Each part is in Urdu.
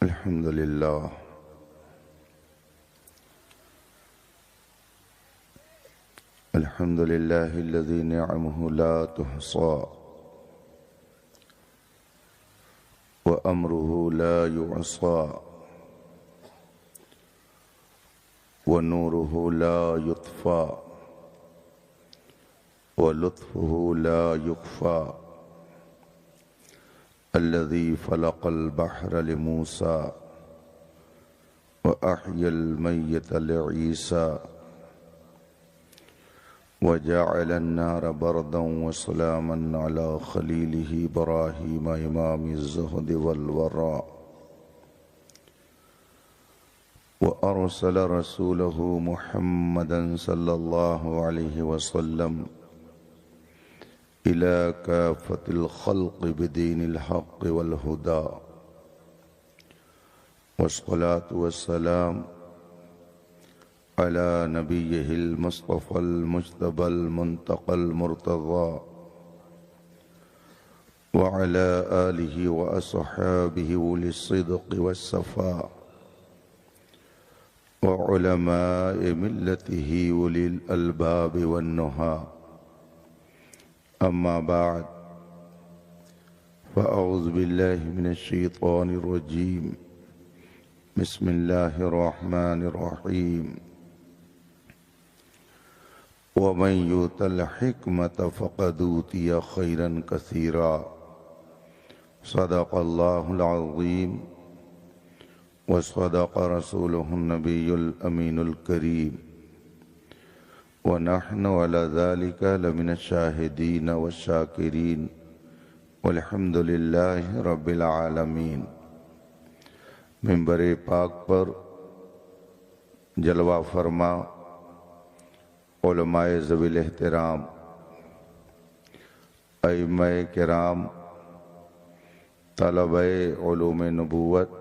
الحمد لله الحمد لله الذي نعمه لا تحصى وأمره لا يعصى ونوره لا يطفى ولطفه لا يكفى الذي فلق البحر لموسى وأحيا الميت لعيسى وجعل النار بردا وسلاما على خليله إبراهيم إمام الزهد والوراء وأرسل رسوله محمدا صلى الله عليه وسلم إلى كافة الخلق بدين الحق والهدى والصلاة والسلام على نبيه المصطفى المجتبى المنتقى المرتضى وعلى آله وأصحابه أولي الصدق والصفاء وعلماء ملته أولي الألباب والنهى أما بعد فأعوذ بالله من الشيطان الرجيم بسم الله الرحمن الرحيم ومن يؤت الحكمة فقد أوتي خيرا كثيرا صدق الله العظيم وصدق رسوله النبي الأمين الكريم ونحن على ذلك لمن الشاهدين والشاكرين والحمد لله رب العالمین۔ منبر پاک پر جلوہ فرما علماء ذوی الاحترام، ائمہ کرام، طلبہ علوم نبوت،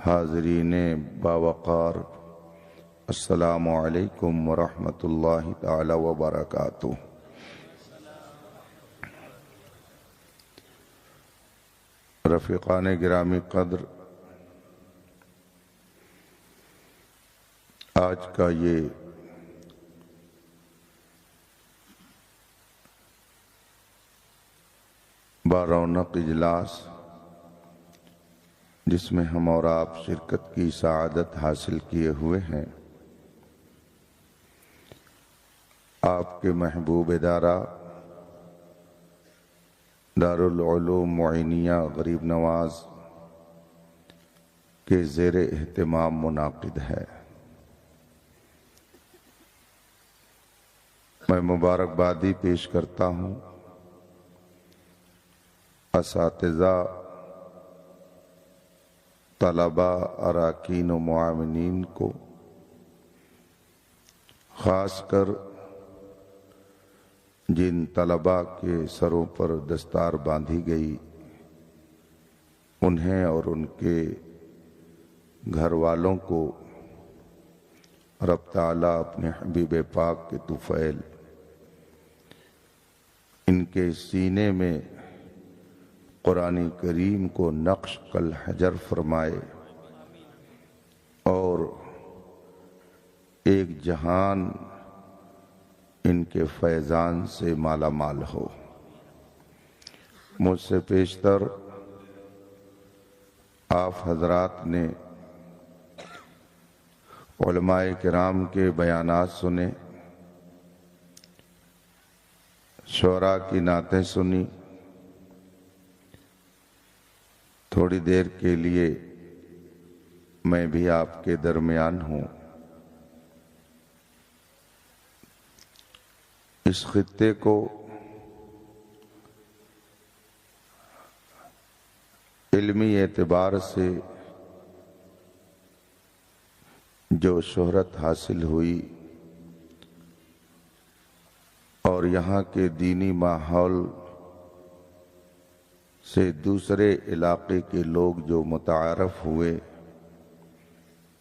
حاضرین باوقار، السلام علیکم ورحمۃ اللہ تعالی وبرکاتہ۔ رفیقان گرامی قدر، آج کا یہ بارونق اجلاس جس میں ہم اور آپ شرکت کی سعادت حاصل کیے ہوئے ہیں، آپ کے محبوب ادارہ دارالعلوم معینیہ غریب نواز کے زیر اہتمام منعقد ہے۔ میں مبارکبادی پیش کرتا ہوں اساتذہ، طلبہ، اراکین و معاونین کو، خاص کر جن طلباء کے سروں پر دستار باندھی گئی انہیں اور ان کے گھر والوں کو رب تعالیٰ اپنے حبیب پاک کے طفیل ان کے سینے میں قرآن کریم کو نقش کالحجر فرمائے اور ایک جہان ان کے فیضان سے مالا مال ہو۔ مجھ سے پیشتر آپ حضرات نے علماء کرام کے بیانات سنے، شعراء کی نعتیں سنی۔ تھوڑی دیر کے لیے میں بھی آپ کے درمیان ہوں۔ اس خطے کو علمی اعتبار سے جو شہرت حاصل ہوئی اور یہاں کے دینی ماحول سے دوسرے علاقے کے لوگ جو متعارف ہوئے،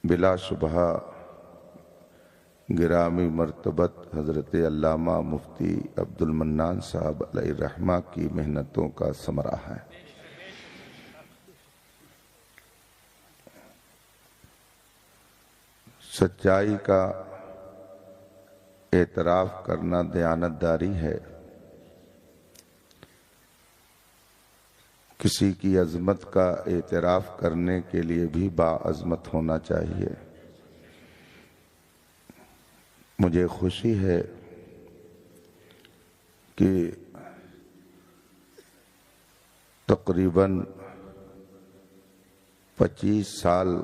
بلا شبہ گرامی مرتبت حضرت علامہ مفتی عبد المنان صاحب علیہ الرحمہ کی محنتوں کا ثمرہ ہے۔ سچائی کا اعتراف کرنا دیانتداری ہے۔ کسی کی عظمت کا اعتراف کرنے کے لیے بھی باعظمت ہونا چاہیے۔ مجھے خوشی ہے کہ تقریباً 25 سال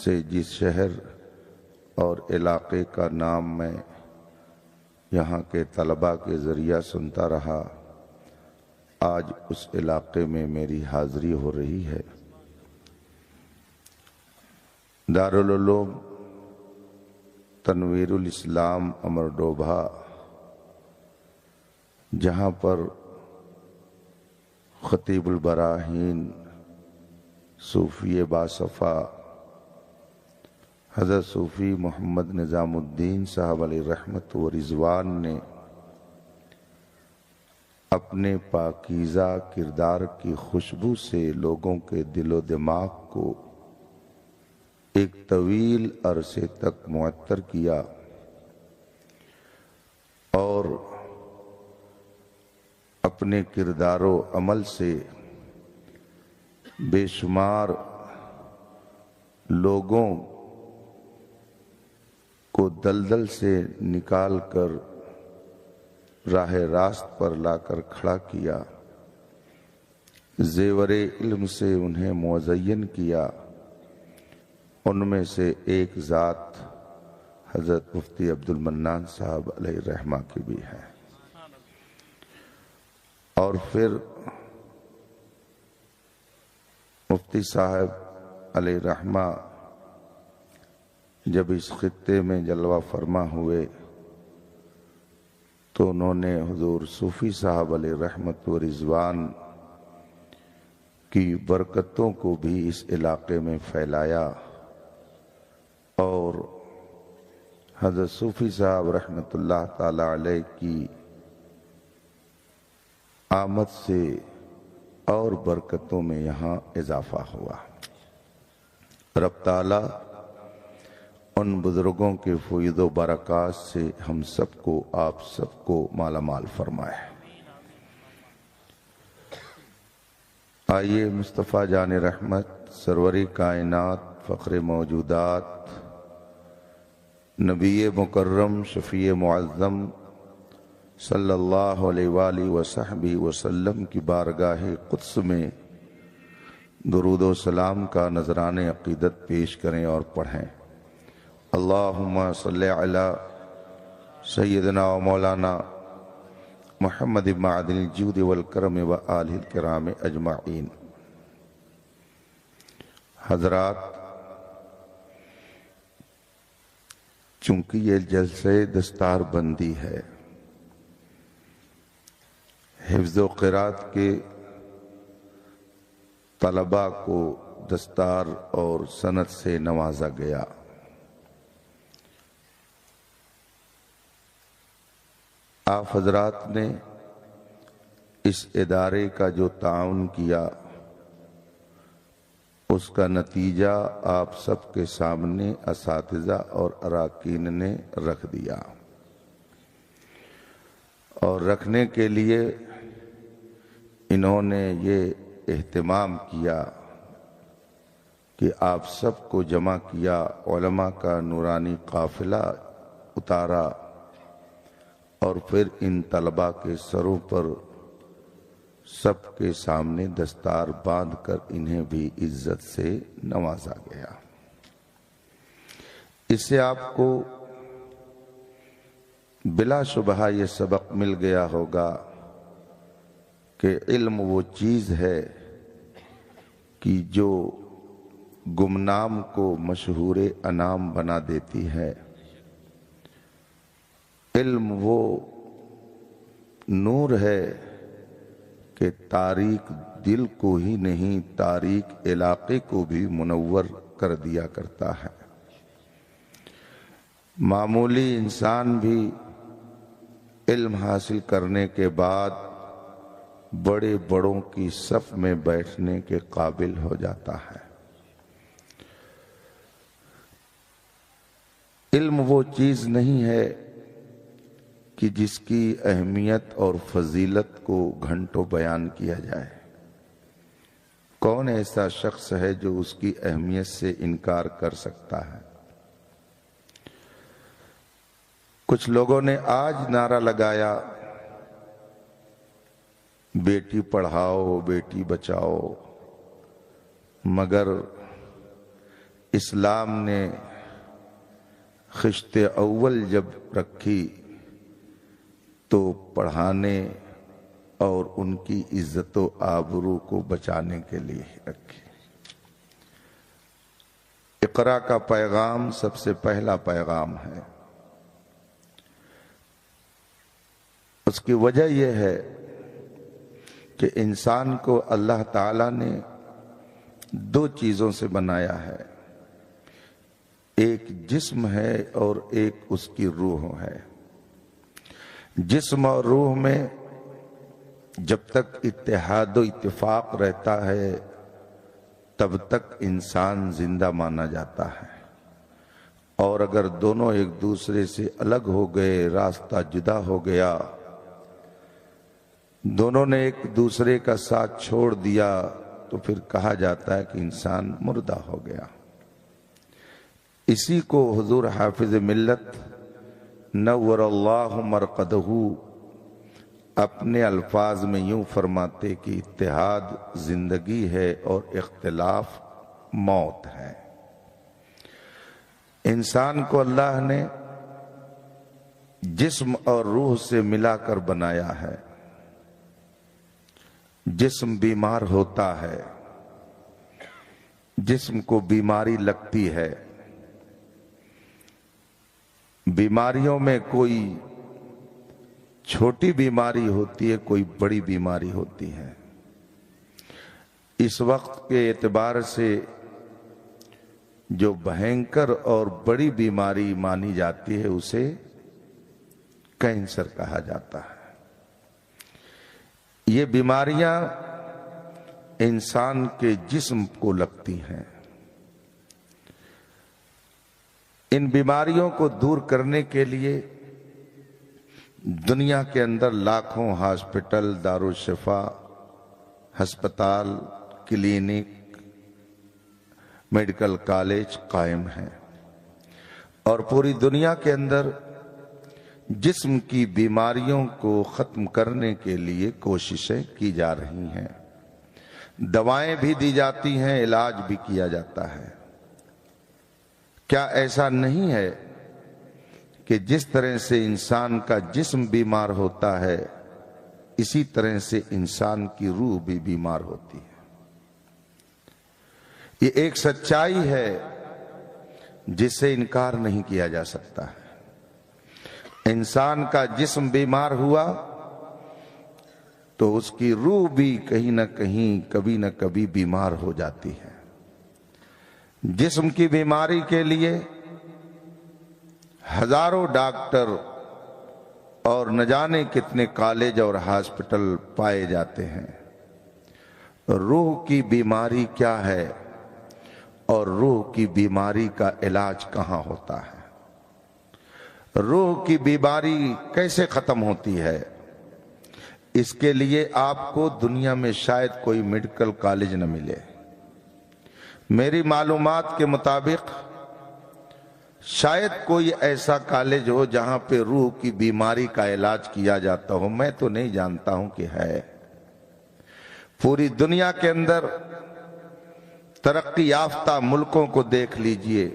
سے جس شہر اور علاقے کا نام میں یہاں کے طلباء کے ذریعہ سنتا رہا، آج اس علاقے میں میری حاضری ہو رہی ہے۔ دارالعلوم تنویر الاسلام امرڈوبھا، جہاں پر خطیب البراہین صوفی باصفا حضرت صوفی محمد نظام الدین صاحب علیہ رحمت و رضوان نے اپنے پاکیزہ کردار کی خوشبو سے لوگوں کے دل و دماغ کو ایک طویل عرصے تک معطر کیا، اور اپنے کردار و عمل سے بے شمار لوگوں کو دلدل سے نکال کر راہ راست پر لا کر کھڑا کیا، زیور علم سے انہیں مزین کیا۔ ان میں سے ایک ذات حضرت مفتی عبد المنان صاحب علیہ رحمہ کی بھی ہے۔ اور پھر مفتی صاحب علیہ رحمہ جب اس خطے میں جلوہ فرما ہوئے تو انہوں نے حضور صوفی صاحب علیہ رحمت و رضوان کی برکتوں کو بھی اس علاقے میں پھیلایا، اور حضرت صوفی صاحب رحمت اللہ تعالی علیہ کی آمد سے اور برکتوں میں یہاں اضافہ ہوا۔ رب تعالی ان بزرگوں کے فیض و برکات سے ہم سب کو، آپ سب کو مالا مال فرمائے۔ آئیے مصطفیٰ جان رحمت سروری کائنات فخر موجودات نبی مکرم شفیع معظم صلی اللہ علیہ وآلہ وصحبہ وسلم کی بارگاہ قدس میں درود و سلام کا نذران عقیدت پیش کریں اور پڑھیں۔ اللہم صلی علی سیدنا و مولانا محمد معدن الجود والکرم و آلہ الکرام اجمعین۔ حضرات، چونکہ یہ جلسہ دستار بندی ہے، حفظ و قرات کے طلباء کو دستار اور سند سے نوازا گیا۔ آپ حضرات نے اس ادارے کا جو تعاون کیا، اس کا نتیجہ آپ سب کے سامنے اساتذہ اور اراکین نے رکھ دیا، اور رکھنے کے لیے انہوں نے یہ اہتمام کیا کہ آپ سب کو جمع کیا، علماء کا نورانی قافلہ اتارا، اور پھر ان طلباء کے سروں پر سب کے سامنے دستار باندھ کر انہیں بھی عزت سے نوازا گیا۔ اس سے آپ کو بلا شبہ یہ سبق مل گیا ہوگا کہ علم وہ چیز ہے کہ جو گمنام کو مشہور انام بنا دیتی ہے۔ علم وہ نور ہے کہ تاریک دل کو ہی نہیں، تاریک علاقے کو بھی منور کر دیا کرتا ہے۔ معمولی انسان بھی علم حاصل کرنے کے بعد بڑے بڑوں کی صف میں بیٹھنے کے قابل ہو جاتا ہے۔ علم وہ چیز نہیں ہے کہ جس کی اہمیت اور فضیلت کو گھنٹوں بیان کیا جائے۔ کون ایسا شخص ہے جو اس کی اہمیت سے انکار کر سکتا ہے؟ کچھ لوگوں نے آج نعرہ لگایا بیٹی پڑھاؤ بیٹی بچاؤ، مگر اسلام نے خشت اول جب رکھی تو پڑھانے اور ان کی عزت و آبرو کو بچانے کے لیے رکھی۔ اقرا کا پیغام سب سے پہلا پیغام ہے۔ اس کی وجہ یہ ہے کہ انسان کو اللہ تعالی نے دو چیزوں سے بنایا ہے، ایک جسم ہے اور ایک اس کی روح ہے۔ جسم اور روح میں جب تک اتحاد و اتفاق رہتا ہے تب تک انسان زندہ مانا جاتا ہے، اور اگر دونوں ایک دوسرے سے الگ ہو گئے، راستہ جدا ہو گیا، دونوں نے ایک دوسرے کا ساتھ چھوڑ دیا، تو پھر کہا جاتا ہے کہ انسان مردہ ہو گیا۔ اسی کو حضور حافظ ملت نور اللہ مرقدہ اپنے الفاظ میں یوں فرماتے کہ اتحاد زندگی ہے اور اختلاف موت ہے۔ انسان کو اللہ نے جسم اور روح سے ملا کر بنایا ہے۔ جسم بیمار ہوتا ہے، جسم کو بیماری لگتی ہے، بیماریوں میں کوئی چھوٹی بیماری ہوتی ہے، کوئی بڑی بیماری ہوتی ہے۔ اس وقت کے اعتبار سے جو بھینکر اور بڑی بیماری مانی جاتی ہے اسے کینسر کہا جاتا ہے۔ یہ بیماریاں انسان کے جسم کو لگتی ہیں۔ ان بیماریوں کو دور کرنے کے لیے دنیا کے اندر لاکھوں ہاسپٹل، دارالشفا، ہسپتال، کلینک، میڈیکل کالج قائم ہیں، اور پوری دنیا کے اندر جسم کی بیماریوں کو ختم کرنے کے لیے کوششیں کی جا رہی ہیں۔ دوائیں بھی دی جاتی ہیں، علاج بھی کیا جاتا ہے۔ کیا ایسا نہیں ہے کہ جس طرح سے انسان کا جسم بیمار ہوتا ہے اسی طرح سے انسان کی روح بھی بیمار ہوتی ہے؟ یہ ایک سچائی ہے جس سے انکار نہیں کیا جا سکتا ہے۔ انسان کا جسم بیمار ہوا تو اس کی روح بھی کہیں نہ کہیں کبھی نہ کبھی بیمار ہو جاتی ہے۔ جسم کی بیماری کے لیے ہزاروں ڈاکٹر اور نہ جانے کتنے کالج اور ہاسپٹل پائے جاتے ہیں۔ روح کی بیماری کیا ہے اور روح کی بیماری کا علاج کہاں ہوتا ہے؟ روح کی بیماری کیسے ختم ہوتی ہے؟ اس کے لیے آپ کو دنیا میں شاید کوئی میڈیکل کالج نہ ملے۔ میری معلومات کے مطابق شاید کوئی ایسا کالج ہو جہاں پہ روح کی بیماری کا علاج کیا جاتا ہو، میں تو نہیں جانتا ہوں کہ ہے۔ پوری دنیا کے اندر ترقی یافتہ ملکوں کو دیکھ لیجئے،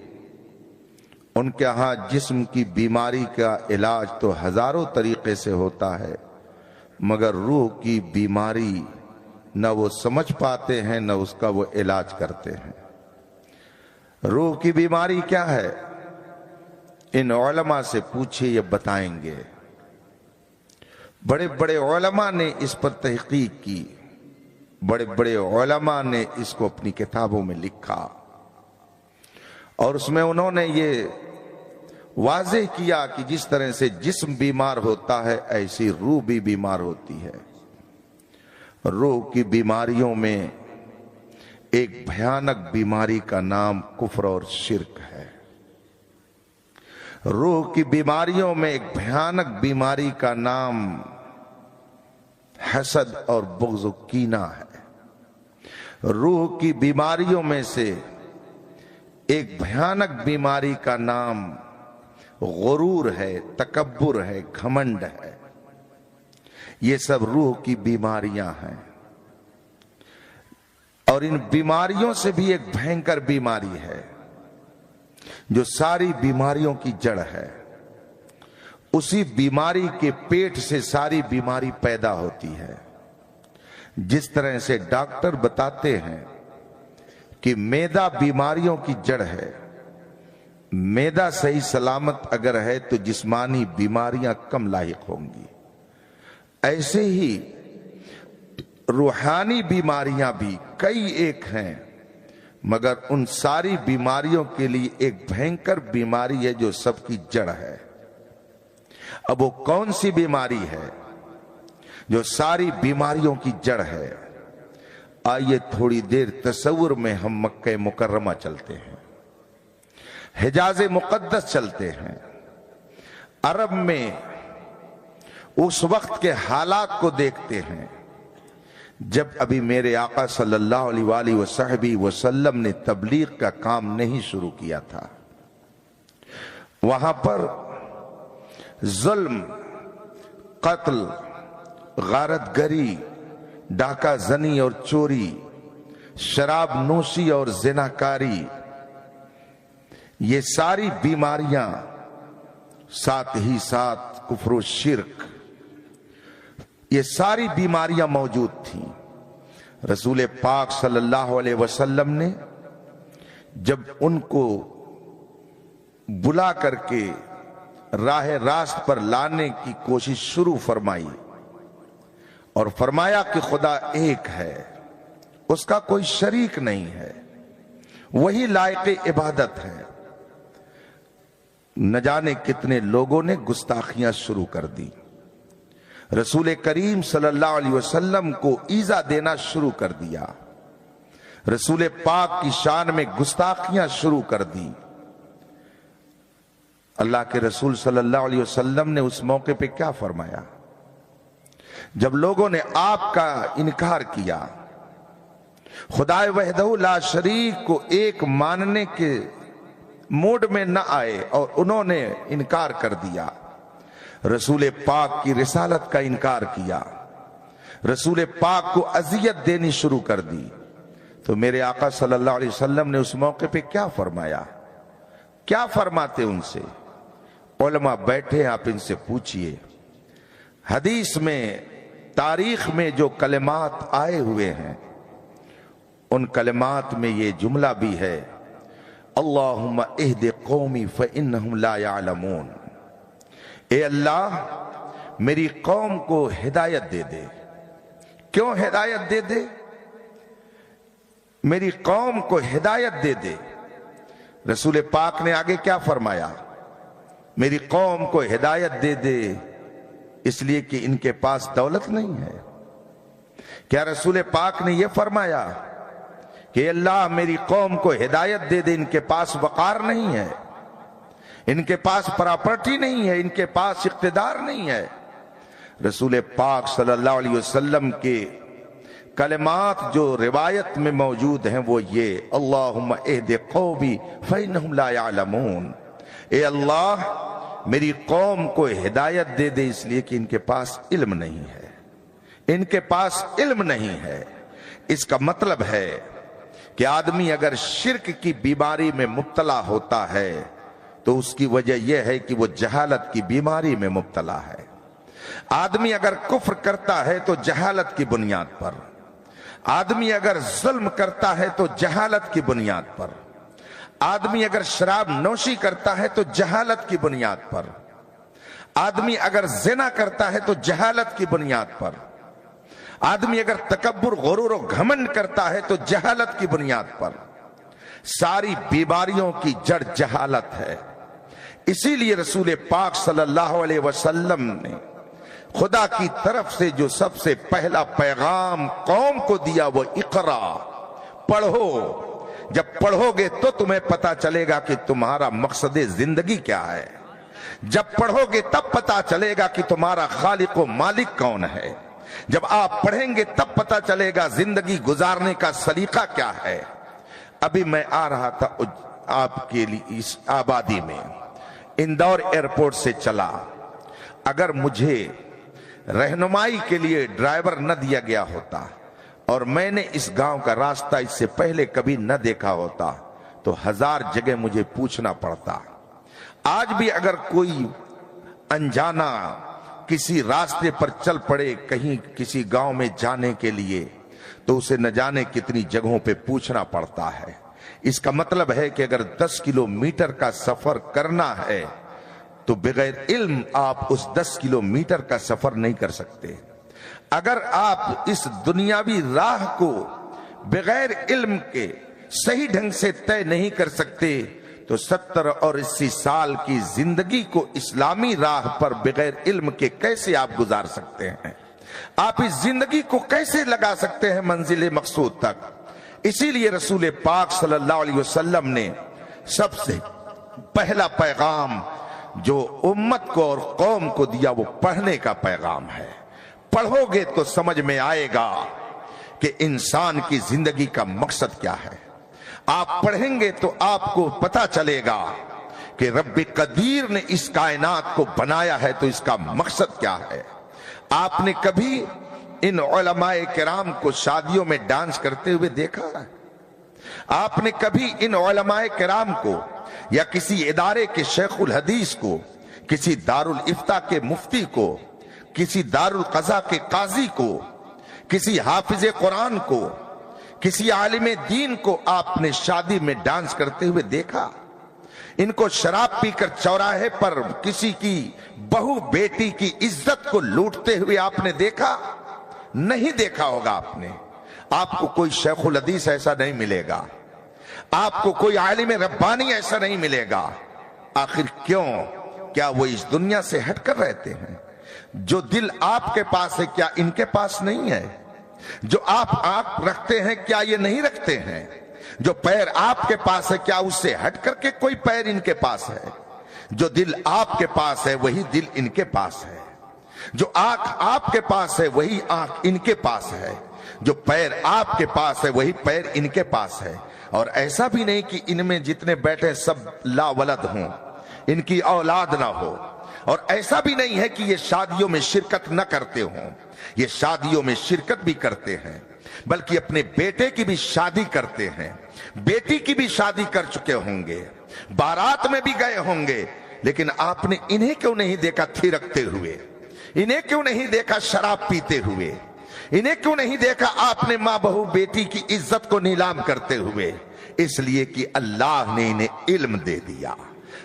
ان کے ہاں جسم کی بیماری کا علاج تو ہزاروں طریقے سے ہوتا ہے، مگر روح کی بیماری نہ وہ سمجھ پاتے ہیں نہ اس کا وہ علاج کرتے ہیں۔ روح کی بیماری کیا ہے؟ ان علماء سے پوچھئے، یہ بتائیں گے۔ بڑے بڑے علماء نے اس پر تحقیق کی، بڑے بڑے علماء نے اس کو اپنی کتابوں میں لکھا، اور اس میں انہوں نے یہ واضح کیا کہ جس طرح سے جسم بیمار ہوتا ہے ایسی روح بھی بیمار ہوتی ہے۔ روح کی بیماریوں میں ایک بھیانک بیماری کا نام کفر اور شرک ہے۔ روح کی بیماریوں میں ایک بھیانک بیماری کا نام حسد اور بغض و کینہ ہے۔ روح کی بیماریوں میں سے ایک بھیانک بیماری کا نام غرور ہے، تکبر ہے، گھمنڈ ہے۔ یہ سب روح کی بیماریاں ہیں، اور ان بیماریوں سے بھی ایک بھینکر بیماری ہے جو ساری بیماریوں کی جڑ ہے۔ اسی بیماری کے پیٹ سے ساری بیماری پیدا ہوتی ہے۔ جس طرح سے ڈاکٹر بتاتے ہیں کہ معدہ بیماریوں کی جڑ ہے، معدہ صحیح سلامت اگر ہے تو جسمانی بیماریاں کم لاحق ہوں گی، ایسے ہی روحانی بیماریاں بھی کئی ایک ہیں، مگر ان ساری بیماریوں کے لیے ایک بھینکر بیماری ہے جو سب کی جڑ ہے۔ اب وہ کون سی بیماری ہے جو ساری بیماریوں کی جڑ ہے؟ آئیے تھوڑی دیر تصور میں ہم مکہ مکرمہ چلتے ہیں، حجاز مقدس چلتے ہیں، عرب میں اس وقت کے حالات کو دیکھتے ہیں جب ابھی میرے آقا صلی اللہ علیہ وآلہ وسلم نے تبلیغ کا کام نہیں شروع کیا تھا۔ وہاں پر ظلم، قتل، غارت گری، ڈاکہ زنی اور چوری، شراب نوشی اور زناکاری، یہ ساری بیماریاں، ساتھ ہی ساتھ کفر و شرک، یہ ساری بیماریاں موجود تھیں۔ رسول پاک صلی اللہ علیہ وسلم نے جب ان کو بلا کر کے راہ راست پر لانے کی کوشش شروع فرمائی اور فرمایا کہ خدا ایک ہے، اس کا کوئی شریک نہیں ہے، وہی لائق عبادت ہے، نہ جانے کتنے لوگوں نے گستاخیاں شروع کر دی، رسول کریم صلی اللہ علیہ وسلم کو ایذا دینا شروع کر دیا، رسول پاک کی شان میں گستاخیاں شروع کر دی۔ اللہ کے رسول صلی اللہ علیہ وسلم نے اس موقع پہ کیا فرمایا؟ جب لوگوں نے آپ کا انکار کیا، خدا وحدہ لا شریک کو ایک ماننے کے موڈ میں نہ آئے اور انہوں نے انکار کر دیا، رسول پاک کی رسالت کا انکار کیا، رسول پاک کو اذیت دینی شروع کر دی، تو میرے آقا صلی اللہ علیہ وسلم نے اس موقع پہ کیا فرمایا؟ کیا فرماتے ان سے؟ علماء بیٹھے، آپ ان سے پوچھئے۔ حدیث میں، تاریخ میں جو کلمات آئے ہوئے ہیں ان کلمات میں یہ جملہ بھی ہے، اللہم اہد قومی فإنہم لا یعلمون، اے اللہ میری قوم کو ہدایت دے دے۔ کیوں ہدایت دے دے؟ میری قوم کو ہدایت دے دے۔ رسول پاک نے آگے کیا فرمایا؟ میری قوم کو ہدایت دے دے اس لیے کہ ان کے پاس دولت نہیں ہے۔ کیا رسول پاک نے یہ فرمایا کہ اللہ میری قوم کو ہدایت دے دے، ان کے پاس وقار نہیں ہے، ان کے پاس پراپرٹی نہیں ہے، ان کے پاس اقتدار نہیں ہے؟ رسول پاک صلی اللہ علیہ وسلم کے کلمات جو روایت میں موجود ہیں وہ یہ، اللہم اہد قومی فإنہم لا یعلمون، اے اللہ میری قوم کو ہدایت دے دے اس لیے کہ ان کے پاس علم نہیں ہے، ان کے پاس علم نہیں ہے۔ اس کا مطلب ہے کہ آدمی اگر شرک کی بیماری میں مبتلا ہوتا ہے تو اس کی وجہ یہ ہے کہ وہ جہالت کی بیماری میں مبتلا ہے۔ آدمی اگر کفر کرتا ہے تو جہالت کی بنیاد پر، آدمی اگر ظلم کرتا ہے تو جہالت کی بنیاد پر، آدمی اگر شراب نوشی کرتا ہے تو جہالت کی بنیاد پر، آدمی اگر زنا کرتا ہے تو جہالت کی بنیاد پر، آدمی اگر تکبر، غرور و گھمنڈ کرتا ہے تو جہالت کی بنیاد پر۔ ساری بیماریوں کی جڑ جہالت ہے۔ اسی لیے رسول پاک صلی اللہ علیہ وسلم نے خدا کی طرف سے جو سب سے پہلا پیغام قوم کو دیا وہ اقرا، پڑھو، جب پڑھو گے تو تمہیں پتا چلے گا کہ تمہارا مقصد زندگی کیا ہے۔ جب پڑھو گے تب پتا چلے گا کہ تمہارا خالق و مالک کون ہے. جب آپ پڑھیں گے تب پتا چلے گا زندگی گزارنے کا سلیقہ کیا ہے. ابھی میں آ رہا تھا آپ کے لیے اس آبادی میں، اندور ایئرپورٹ سے چلا. اگر مجھے رہنمائی کے لیے ڈرائیور نہ دیا گیا ہوتا اور میں نے اس گاؤں کا راستہ اس سے پہلے کبھی نہ دیکھا ہوتا تو 1000 جگہ مجھے پوچھنا پڑتا. آج بھی اگر کوئی انجانا کسی راستے پر چل پڑے کہیں کسی گاؤں میں جانے کے لیے تو اسے نہ جانے کتنی جگہوں پہ پوچھنا پڑتا ہے. اس کا مطلب ہے کہ اگر 10 کلومیٹر کا سفر کرنا ہے تو بغیر علم آپ اس 10 کلومیٹر کا سفر نہیں کر سکتے. اگر آپ اس دنیاوی راہ کو بغیر علم کے صحیح ڈھنگ سے طے نہیں کر سکتے تو 70 اور 80 سال کی زندگی کو اسلامی راہ پر بغیر علم کے کیسے آپ گزار سکتے ہیں؟ آپ اس زندگی کو کیسے لگا سکتے ہیں منزل مقصود تک؟ اسی لیے رسول پاک صلی اللہ علیہ وسلم نے سب سے پہلا پیغام جو امت کو اور قوم کو دیا وہ پڑھنے کا پیغام ہے. پڑھو گے تو سمجھ میں آئے گا کہ انسان کی زندگی کا مقصد کیا ہے. آپ پڑھیں گے تو آپ کو پتا چلے گا کہ رب قدیر نے اس کائنات کو بنایا ہے تو اس کا مقصد کیا ہے. آپ نے کبھی ان علماء کرام کو شادیوں میں ڈانس کرتے ہوئے دیکھا ہے؟ آپ نے کبھی ان علماء کرام کو یا کسی ادارے کے شیخ الحدیث کو، کسی دارالافتاء کے مفتی کو، کسی دارالقضاء کے قاضی کو، کسی حافظ قرآن کو، کسی عالم دین کو آپ نے شادی میں ڈانس کرتے ہوئے دیکھا؟ ان کو شراب پی کر چوراہے پر کسی کی بہو بیٹی کی عزت کو لوٹتے ہوئے آپ نے دیکھا؟ نہیں دیکھا ہوگا آپ نے. آپ کو کوئی شیخ الحدیث ایسا نہیں ملے گا، آپ کو کوئی عالم ربانی ایسا نہیں ملے گا. آخر کیوں؟ کیا وہ اس دنیا سے ہٹ کر رہتے ہیں؟ جو دل آپ کے پاس ہے کیا ان کے پاس نہیں ہے؟ جو آپ رکھتے ہیں کیا یہ نہیں رکھتے ہیں؟ جو پیر آپ کے پاس ہے کیا اس سے ہٹ کر کے کوئی پیر ان کے پاس ہے؟ جو دل آپ کے پاس ہے وہی دل ان کے پاس ہے. جو آنکھ آپ کے پاس ہے وہی آنکھ ان کے پاس ہے. جو پیر آپ کے پاس ہے وہی پیر ان کے پاس ہے. اور ایسا بھی نہیں کہ ان میں جتنے بیٹھے سب لا ولد ہوں، ان کی اولاد نہ ہو. اور ایسا بھی نہیں ہے کہ یہ شادیوں میں شرکت نہ کرتے ہوں، یہ شادیوں میں شرکت بھی کرتے ہیں، بلکہ اپنے بیٹے کی بھی شادی کرتے ہیں، بیٹی کی بھی شادی کر چکے ہوں گے، بارات میں بھی گئے ہوں گے. لیکن آپ نے انہیں کیوں نہیں دیکھا تھرکتے ہوئے؟ انہیں کیوں نہیں دیکھا شراب پیتے ہوئے؟ انہیں کیوں نہیں دیکھا آپ نے ماں بہو بیٹی کی عزت کو نیلام کرتے ہوئے؟ اس لیے کہ اللہ نے انہیں علم دے دیا،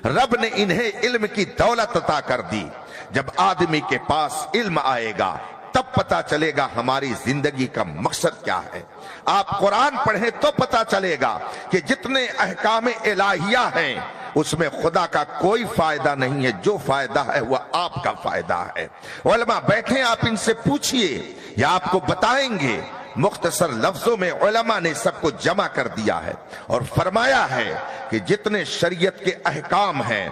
رب نے انہیں علم کی دولت عطا کر دی. جب آدمی کے پاس علم آئے گا تب پتا چلے گا ہماری زندگی کا مقصد کیا ہے. آپ قرآن پڑھیں تو پتا چلے گا کہ جتنے احکام الہیہ ہیں اس میں خدا کا کوئی فائدہ نہیں ہے، جو فائدہ ہے وہ آپ کا فائدہ ہے. علماء بیٹھیں، آپ ان سے پوچھئے یا آپ کو بتائیں گے. مختصر لفظوں میں علماء نے سب کو جمع کر دیا ہے اور فرمایا ہے کہ جتنے شریعت کے احکام ہیں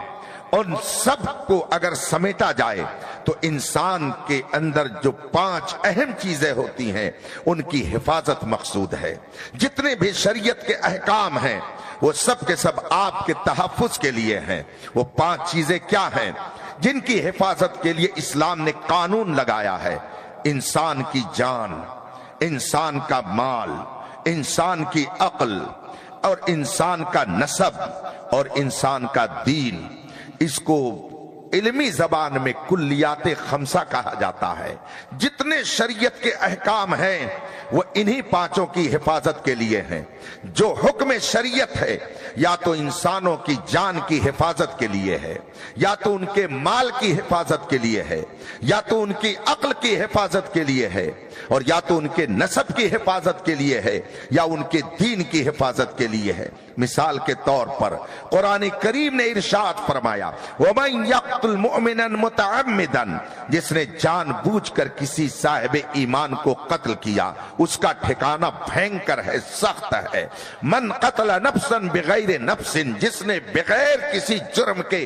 ان سب کو اگر سمیٹا جائے تو انسان کے اندر جو 5 اہم چیزیں ہوتی ہیں ان کی حفاظت مقصود ہے. جتنے بھی شریعت کے احکام ہیں وہ سب کے سب آپ کے تحفظ کے لیے ہیں. وہ 5 چیزیں کیا ہیں جن کی حفاظت کے لیے اسلام نے قانون لگایا ہے؟ انسان کی جان، انسان کا مال، انسان کی عقل اور انسان کا نسب اور انسان کا دین. اس کو علمی زبان میں کلیات 5 کہا جاتا ہے. جتنے شریعت کے احکام ہیں وہ انہی 5 کی حفاظت کے لیے ہیں. جو حکم شریعت ہے یا تو انسانوں کی جان کی حفاظت کے لیے ہے، یا تو ان کے مال کی حفاظت کے لیے ہے، یا تو ان کی عقل کی حفاظت کے لیے ہے، اور یا تو ان کے نسب کی حفاظت کے لیے ہے، یا ان کے دین کی حفاظت کے لیے ہے. مثال کے طور پر قرآن کریم نے ارشاد فرمایا وَمَن يَقْتُلْ مُؤْمِنًا مُتَعَمِّدًا، جس نے جان بوجھ کر کسی صاحب ایمان کو قتل کیا اس کا ٹھکانہ بھینکر ہے، سخت ہے. من قتل نفسا بغیر نفس، جس نے بغیر کسی جرم کے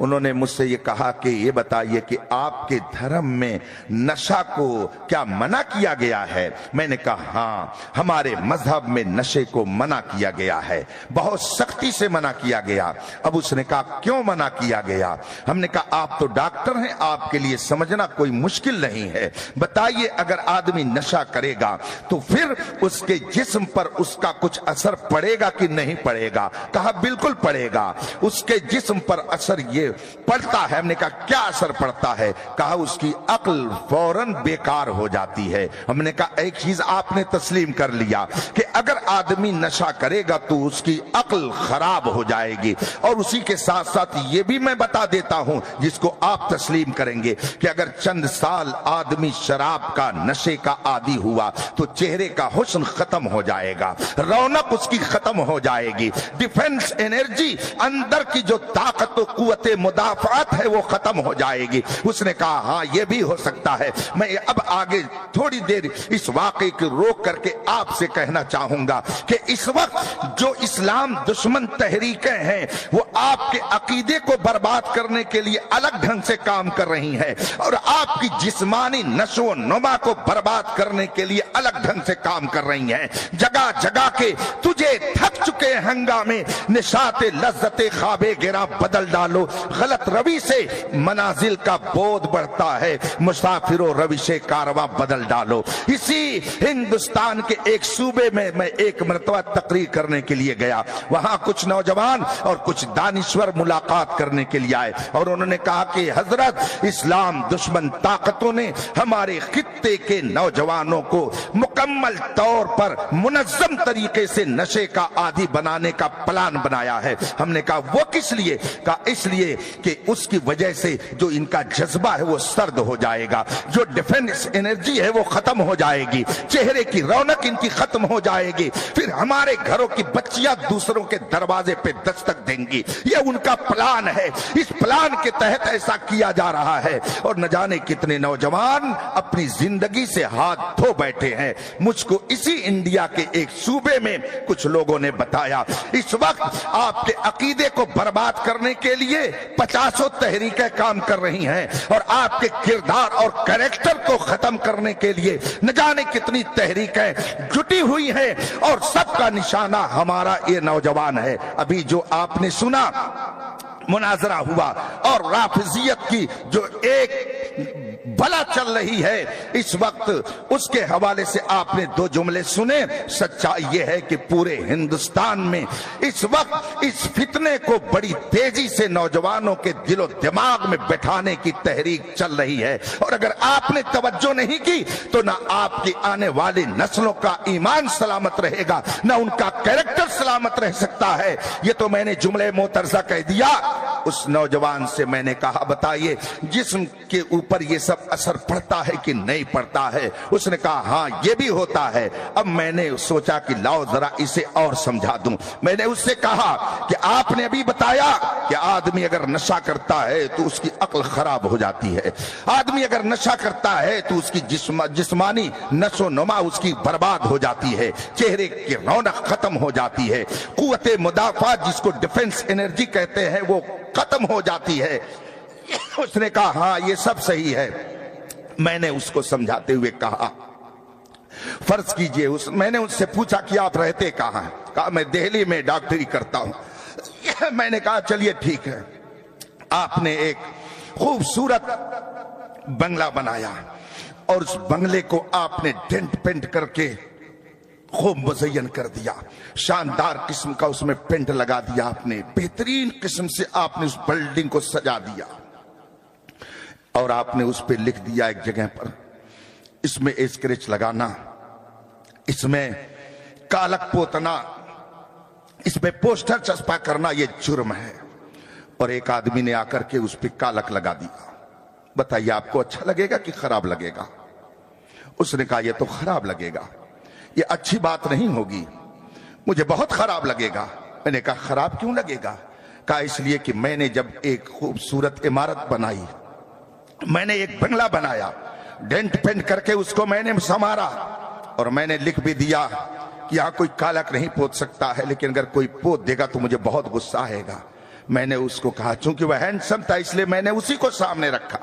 انہوں نے مجھ سے یہ کہا کہ یہ بتائیے کہ آپ کے دھرم میں نشہ کو کیا منع کیا گیا ہے؟ میں نے کہا ہاں، ہمارے مذہب میں نشے کو منع کیا گیا ہے، بہت سختی سے منع کیا گیا۔ اب اس نے کہا کیوں منع کیا گیا؟ ہم نے کہا آپ تو ڈاکٹر ہیں، آپ کے لیے سمجھنا کوئی مشکل نہیں ہے، بتائیے اگر آدمی نشہ کرے گا تو پھر اس کے جسم پر اس کا کچھ اثر پڑے گا کہ نہیں پڑے گا؟ کہا بالکل پڑے گا، اس کے جسم پر اثر یہ پڑتا ہے۔ ہم نے کہا کیا اثر پڑتا ہے؟ کہا اس کی عقل فوراً بیکار ہو جاتی ہے۔ ہم نے کہا ایک چیز آپ نے تسلیم کر لیا کہ اگر آدمی نشہ کرے گا تو اس کی عقل خراب ہو جائے گی، اور اسی کے ساتھ ساتھ یہ بھی میں بتا دیتا ہوں جس کو آپ تسلیم کریں گے کہ اگر چند سال آدمی شراب کا نشے کا عادی ہوا تو چہرے کا حسن ختم ہو جائے گا، رونق اس کی ختم ہو جائے گی، ڈیفنس انرجی اندر کی جو طاقت و قوت مدافعت ہے وہ ختم ہو جائے گی۔ اس نے کہا ہاں یہ بھی ہو سکتا ہے۔ میں اب آگے تھوڑی دیر اس واقعے کو روک کر کے آپ سے کہنا چاہوں گا کہ اس وقت جو اسلام دشمن تحریکیں ہیں وہ آپ کے عقیدے کو برباد کرنے کے لیے الگ ڈھنگ سے کام کر رہی ہیں، اور آپ کی جسمانی نشو و نما کو برباد کرنے کے لیے الگ ڈھنگ سے کام کر رہی ہیں۔ جگہ جگہ کے تجھے تھک چکے ہنگامے نشاط لذت خواب گراں بدل ڈالو، غلط روی سے منازل کا بودھ بڑھتا ہے، مسافر و روش کارواں بدل ڈالو۔ اسی ہندوستان کے ایک صوبے میں ایک مرتبہ تقریر کرنے کے لیے گیا، وہاں کچھ نوجوان اور کچھ دانشور ملاقات کرنے کے لیے آئے، اور انہوں نے کہا کہ حضرت اسلام دشمن طاقتوں نے ہمارے خطے کے نوجوانوں کو مکمل طور پر منظم طریقے سے نشے کا عادی بنانے کا پلان بنایا ہے۔ ہم نے کہا وہ کس لیے؟ کہا اس لیے کہ اس کی وجہ سے جو ان کا جذبہ ہے وہ سرد ہو جائے گا، جو ڈیفنس انرجی ہے وہ ختم ہو جائے گی، چہرے کی رونق ان کی ختم ہو جائے گی، پھر ہمارے گھروں کی بچیاں دوسروں کے دروازے پہ دستک دیں گی۔ یہ ان کا پلان ہے، اس پلان کے تحت ایسا کیا جا رہا ہے، اور نہ جانے کتنے نوجوان اپنی زندگی سے ہاتھ دھو بیٹھے ہیں۔ مجھ کو اسی انڈیا کے ایک صوبے میں کچھ لوگوں نے بتایا اس وقت آپ کے عقیدے کو برباد کرنے کے لیے 50 تحریکیں کام کر رہی ہیں، اور آپ کے کردار اور کریکٹر کو ختم کرنے کے لیے نہ جانے کتنی تحریکیں جٹی ہوئی ہیں، اور سب کا نشانہ ہمارا یہ نوجوان ہے۔ ابھی جو آپ نے سنا مناظرہ ہوا، اور رافضیت کی جو ایک بلا چل رہی ہے اس وقت، اس کے حوالے سے آپ نے 2 جملے سنے۔ سچائی یہ ہے کہ پورے ہندوستان میں اس وقت اس فتنے کو بڑی تیزی سے نوجوانوں کے دل و دماغ میں بٹھانے کی تحریک چل رہی ہے، اور اگر آپ نے توجہ نہیں کی تو نہ آپ کی آنے والی نسلوں کا ایمان سلامت رہے گا، نہ ان کا کیریکٹر سلامت رہ سکتا ہے۔ یہ تو میں نے جملے معترضہ کہہ دیا۔ اس نوجوان سے میں نے کہا بتائیے جسم کے اوپر یہ سب اثر پڑتا ہے کہ نہیں پڑتا ہے؟ اس نے کہا ہاں یہ بھی ہوتا ہے۔ اب میں نے سوچا کہ لاؤ ذرا اسے اور سمجھا دوں۔ میں نے اس سے کہا کہ آپ نے ابھی بتایا کہ آدمی اگر نشہ کرتا ہے تو اس کی عقل خراب ہو جاتی ہے، آدمی اگر نشہ کرتا ہے تو اس کی جسمانی نشو و نما اس کی برباد ہو جاتی ہے، چہرے کی رونق ختم ہو جاتی ہے، قوت مدافعت جس کو ڈیفنس انرجی کہتے ہیں وہ ختم ہو جاتی ہے۔ اس نے کہا ہاں یہ سب صحیح ہے۔ میں نے اس کو سمجھاتے ہوئے کہا فرض کیجئے میں نے اس سے پوچھا کہ آپ رہتے کہاں ہیں؟ کہا میں دہلی میں ڈاکٹری کرتا ہوں۔ میں نے کہا چلیے ٹھیک ہے، آپ نے ایک خوبصورت بنگلہ بنایا، اور اس بنگلے کو آپ نے ڈینٹ پینٹ کر کے خوب مزین کر دیا، شاندار قسم کا اس میں پینٹ لگا دیا، آپ نے بہترین قسم سے آپ نے اس بلڈنگ کو سجا دیا، اور آپ نے اس پہ لکھ دیا ایک جگہ پر اس میں اسکریچ لگانا، اس میں کالک پوتنا، اس پہ پوسٹر چسپا کرنا یہ جرم ہے۔ اور ایک آدمی نے آ کر کے اس پہ کالک لگا دیا۔ بتائیے آپ کو اچھا لگے گا کہ خراب لگے گا؟ اس نے کہا یہ تو خراب لگے گا، یہ اچھی بات نہیں ہوگی، مجھے بہت خراب لگے گا۔ میں نے کہا خراب کیوں لگے گا؟ کہا اس لیے کہ میں نے جب ایک خوبصورت عمارت بنائی، میں نے ایک بنگلہ بنایا، ڈینٹ پینٹ کر کے اس کو میں نے سنوارا، اور میں نے لکھ بھی دیا کہ یہاں کوئی کالک نہیں پوت سکتا ہے، لیکن اگر کوئی پوت دے گا تو مجھے بہت غصہ آئے گا۔ میں نے اس کو کہا، چونکہ وہ ہینڈسم تھا اس لیے میں نے اسی کو سامنے رکھا،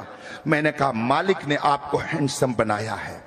میں نے کہا مالک نے آپ کو ہینڈسم بنایا ہے،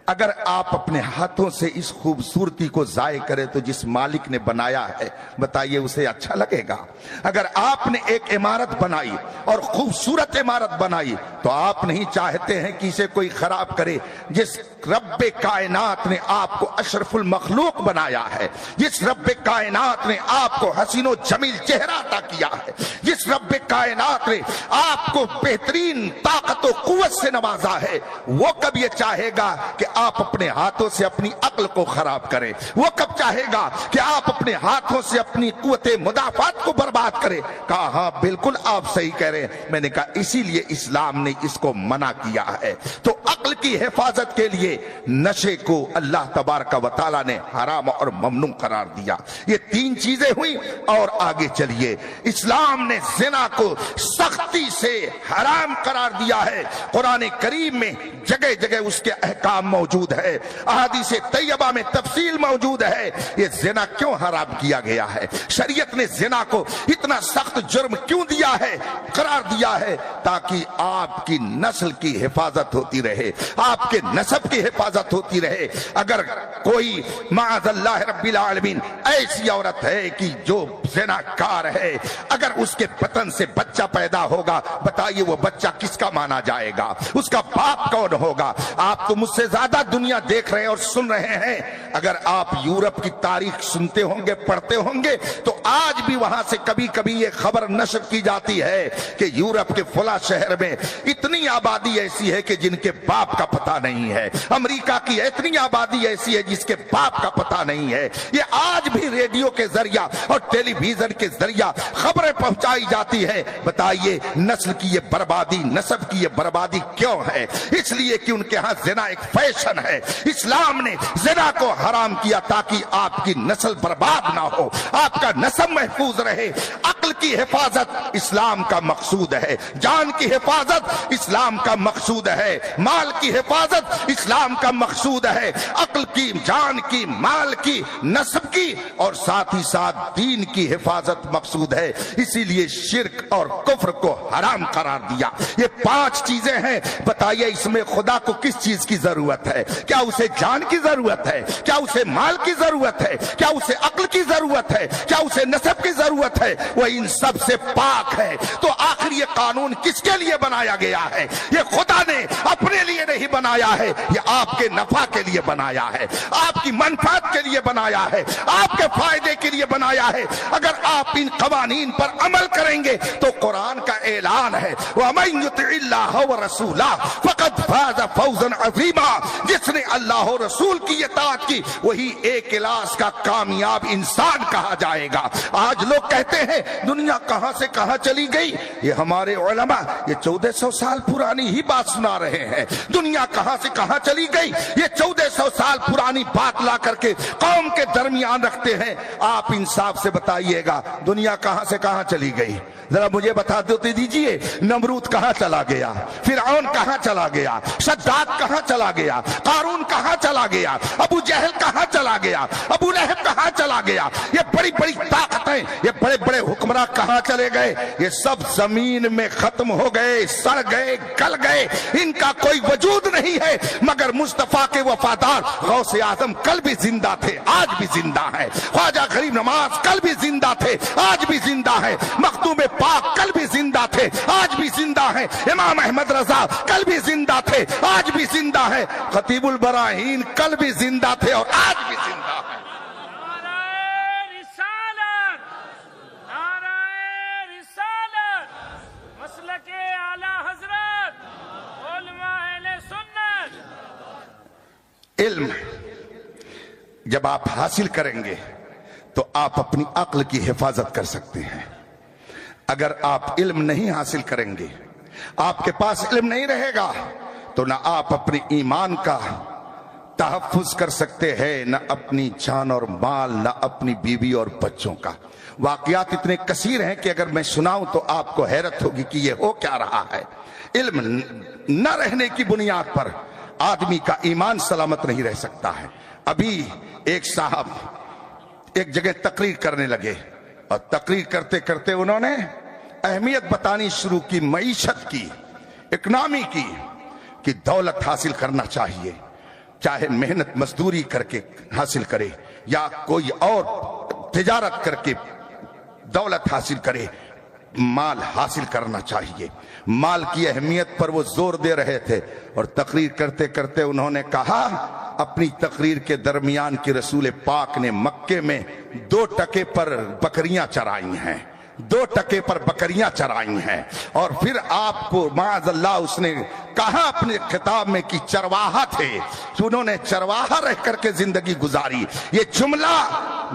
اگر آپ اپنے ہاتھوں سے اس خوبصورتی کو ضائع کرے تو جس مالک نے بنایا ہے بتائیے اسے اچھا لگے گا؟ اگر آپ نے ایک عمارت بنائی اور خوبصورت عمارت بنائی تو آپ نہیں چاہتے ہیں کہ اسے کوئی خراب کرے؟ جس رب کائنات نے آپ کو اشرف المخلوق بنایا ہے، جس رب کائنات نے آپ کو حسین و جمیل چہرہ عطا کیا ہے، جس رب کائنات نے آپ کو بہترین طاقت و قوت سے نوازا ہے، وہ کب یہ چاہے گا کہ آپ اپنے ہاتھوں سے اپنی عقل کو خراب کریں؟ وہ کب چاہے گا کہ آپ اپنے ہاتھوں سے اپنی قوت مدافعت کو برباد کریں؟ کہا ہاں بالکل آپ صحیح کہہ رہے ہیں۔ میں نے کہا اسی لیے اسلام نے اس کو منع کیا ہے۔ تو عقل کی حفاظت کے لیے نشے کو اللہ تبارک و تعالیٰ نے حرام اور ممنوع قرار دیا۔ یہ تین چیزیں ہوئی اور آگے چلیے، اسلام نے زنا کو سختی سے حرام قرار دیا ہے۔ قرآن کریم میں جگہ جگہ اس کے احکام موجود ہے، احادیث طیبہ میں تفصیل موجود ہے۔ یہ زنا کیوں حرام کیا گیا ہے؟ شریعت نے زنا کو اتنا سخت جرم کیوں دیا ہے، قرار دیا ہے؟ تاکہ آپ کی نسل کی حفاظت ہوتی رہے، آپ کے نسب کی حفاظت ہوتی رہے۔ اگر کوئی معاذ اللہ رب العالمین ایسی عورت ہے کہ جو زنا کار ہے، اگر اس کے بطن سے بچہ پیدا ہوگا بتائیے وہ بچہ کس کا مانا جائے گا؟ اس کا باپ کون ہوگا؟ آپ تو مجھ سے زیادہ دنیا دیکھ رہے اور سن رہے ہیں۔ اگر آپ یورپ کی تاریخ سنتے ہوں گے، پڑھتے ہوں گے، تو آج بھی وہاں سے کبھی کبھی یہ خبر نشر کی جاتی ہے کہ یورپ کے فلاں شہر میں اتنی آبادی ایسی ہے کہ جن کے باپ کا پتہ نہیں ہے، امریکہ کی اتنی آبادی ایسی ہے جس کے باپ کا پتہ نہیں ہے۔ یہ آج بھی ریڈیو کے ذریعہ اور ٹیلی ویژن کے ذریعہ خبریں پہنچائی جاتی ہے۔ بتائیے نسل کی یہ بربادی، نسب کی یہ بربادی کیوں ہے؟ اس لیے کہ ان کے ہاں زنا ایک فیشن ہے۔ اسلام نے زنا کو حرام کیا تاکہ آپ کی نسل برباد نہ ہو، آپ کا نسب محفوظ رہے۔ عقل کی حفاظت اسلام کا مقصود ہے، جان کی حفاظت اسلام کا مقصود ہے، مال کی حفاظت اسلام کا مقصود ہے، عقل کی، جان کی، مال کی، نسب کی اور ساتھ ہی ساتھ دین کی حفاظت مقصود ہے۔ اسی لیے شرک اور کفر کو حرام قرار دیا۔ یہ 5 چیزیں ہیں، بتائیے اس میں خدا کو کس چیز کی ضرورت ہے؟ کیا اسے جان کی ضرورت ہے؟ کیا اسے مال کی ضرورت ہے؟ کیا اسے عقل کی ضرورت ہے؟ کیا اسے نسب کی ضرورت ہے؟ وہ ان سب سے پاک ہے۔ تو آخر یہ قانون کس کے لیے بنایا گیا ہے؟ یہ خدا نے اپنے لیے نہیں بنایا ہے، یہ آپ کے نفع کے لیے بنایا ہے، آپ کی منفعت کے لیے بنایا ہے، آپ کے فائدے کے لیے بنایا ہے۔ اگر آپ ان قوانین پر عمل کریں گے تو قرآن کا اعلان ہے وَمَن يُطِعِ اللَّهَ وَرَسُولَهُ فَقَدْ فَازَ فَوْزًا عَظِيمًا۔ جس نے اللہ و رسول کی اطاعت کی وہی ایک کلاس کا کامیاب انسان کہا جائے گا۔ آج لوگ کہتے ہیں دنیا کہاں سے کہاں چلی گئی، یہ ہمارے علماء یہ 1400 سال پرانی ہی بات سنا رہے ہیں۔ دنیا کہاں سے کہاں چلی گئی، یہ 1400 سال پرانی بات لا کر کے قوم کے درمیان رکھتے ہیں۔ آپ انصاف سے بتائیے گا دنیا کہاں سے کہاں چلی گئی؟ ذرا مجھے بتا دیجئے، نمرود کہاں چلا گیا؟ فرعون کہاں چلا گیا؟ شداد کہاں چلا گیا؟ قارون کہاں چلا گیا؟ ابو جہل کہاں چلا گیا؟ ابو لہب کہاں چلا گیا؟ یہ بڑی بڑی طاقتیں، یہ بڑے بڑے حکمراں کہاں چلے گئے؟ یہ سب زمین میں ختم ہو گئے، سڑ گئے، گل گئے، ان کا کوئی وجود نہیں ہے مگر مصطفیٰ کے وفادار غوث اعظم کل بھی زندہ تھے، آج بھی زندہ ہیں۔ خواجہ غریب نواز کل بھی زندہ تھے، آج بھی زندہ ہیں۔ مخدوم پاک کل بھی زندہ تھے، آج بھی زندہ ہیں۔ امام احمد رضا کل بھی زندہ تھے، آج بھی زندہ ہیں۔ خطیب البراہین کل بھی زندہ تھے اور آج بھی زندہ ہیں۔ علم جب آپ حاصل کریں گے تو آپ اپنی عقل کی حفاظت کر سکتے ہیں۔ اگر آپ علم نہیں حاصل کریں گے، آپ کے پاس علم نہیں رہے گا تو نہ آپ اپنے ایمان کا تحفظ کر سکتے ہیں، نہ اپنی جان اور مال، نہ اپنی بیوی اور بچوں کا۔ واقعات اتنے کثیر ہیں کہ اگر میں سناؤں تو آپ کو حیرت ہوگی کہ یہ ہو کیا رہا ہے۔ علم نہ رہنے کی بنیاد پر آدمی کا ایمان سلامت نہیں رہ سکتا ہے۔ ابھی ایک صاحب ایک جگہ تقریر کرنے لگے اور تقریر کرتے کرتے انہوں نے اہمیت بتانی شروع کی معیشت کی، اکنامی کی، کہ دولت حاصل کرنا چاہیے، چاہے محنت مزدوری کر کے حاصل کرے یا کوئی اور تجارت کر کے دولت حاصل کرے، مال حاصل کرنا چاہیے۔ مال کی اہمیت پر وہ زور دے رہے تھے، اور تقریر کرتے کرتے انہوں نے کہا، اپنی تقریر کے درمیان کہ رسول پاک نے مکے میں 2 ٹکے پر بکریاں چرائی ہیں، 2 ٹکے پر بکریاں چرائی ہیں، اور پھر آپ کو معاذ اللہ اس نے کہا اپنے خطاب میں کہ چرواہا تھے، انہوں نے چرواہا رہ کر کے زندگی گزاری۔ یہ جملہ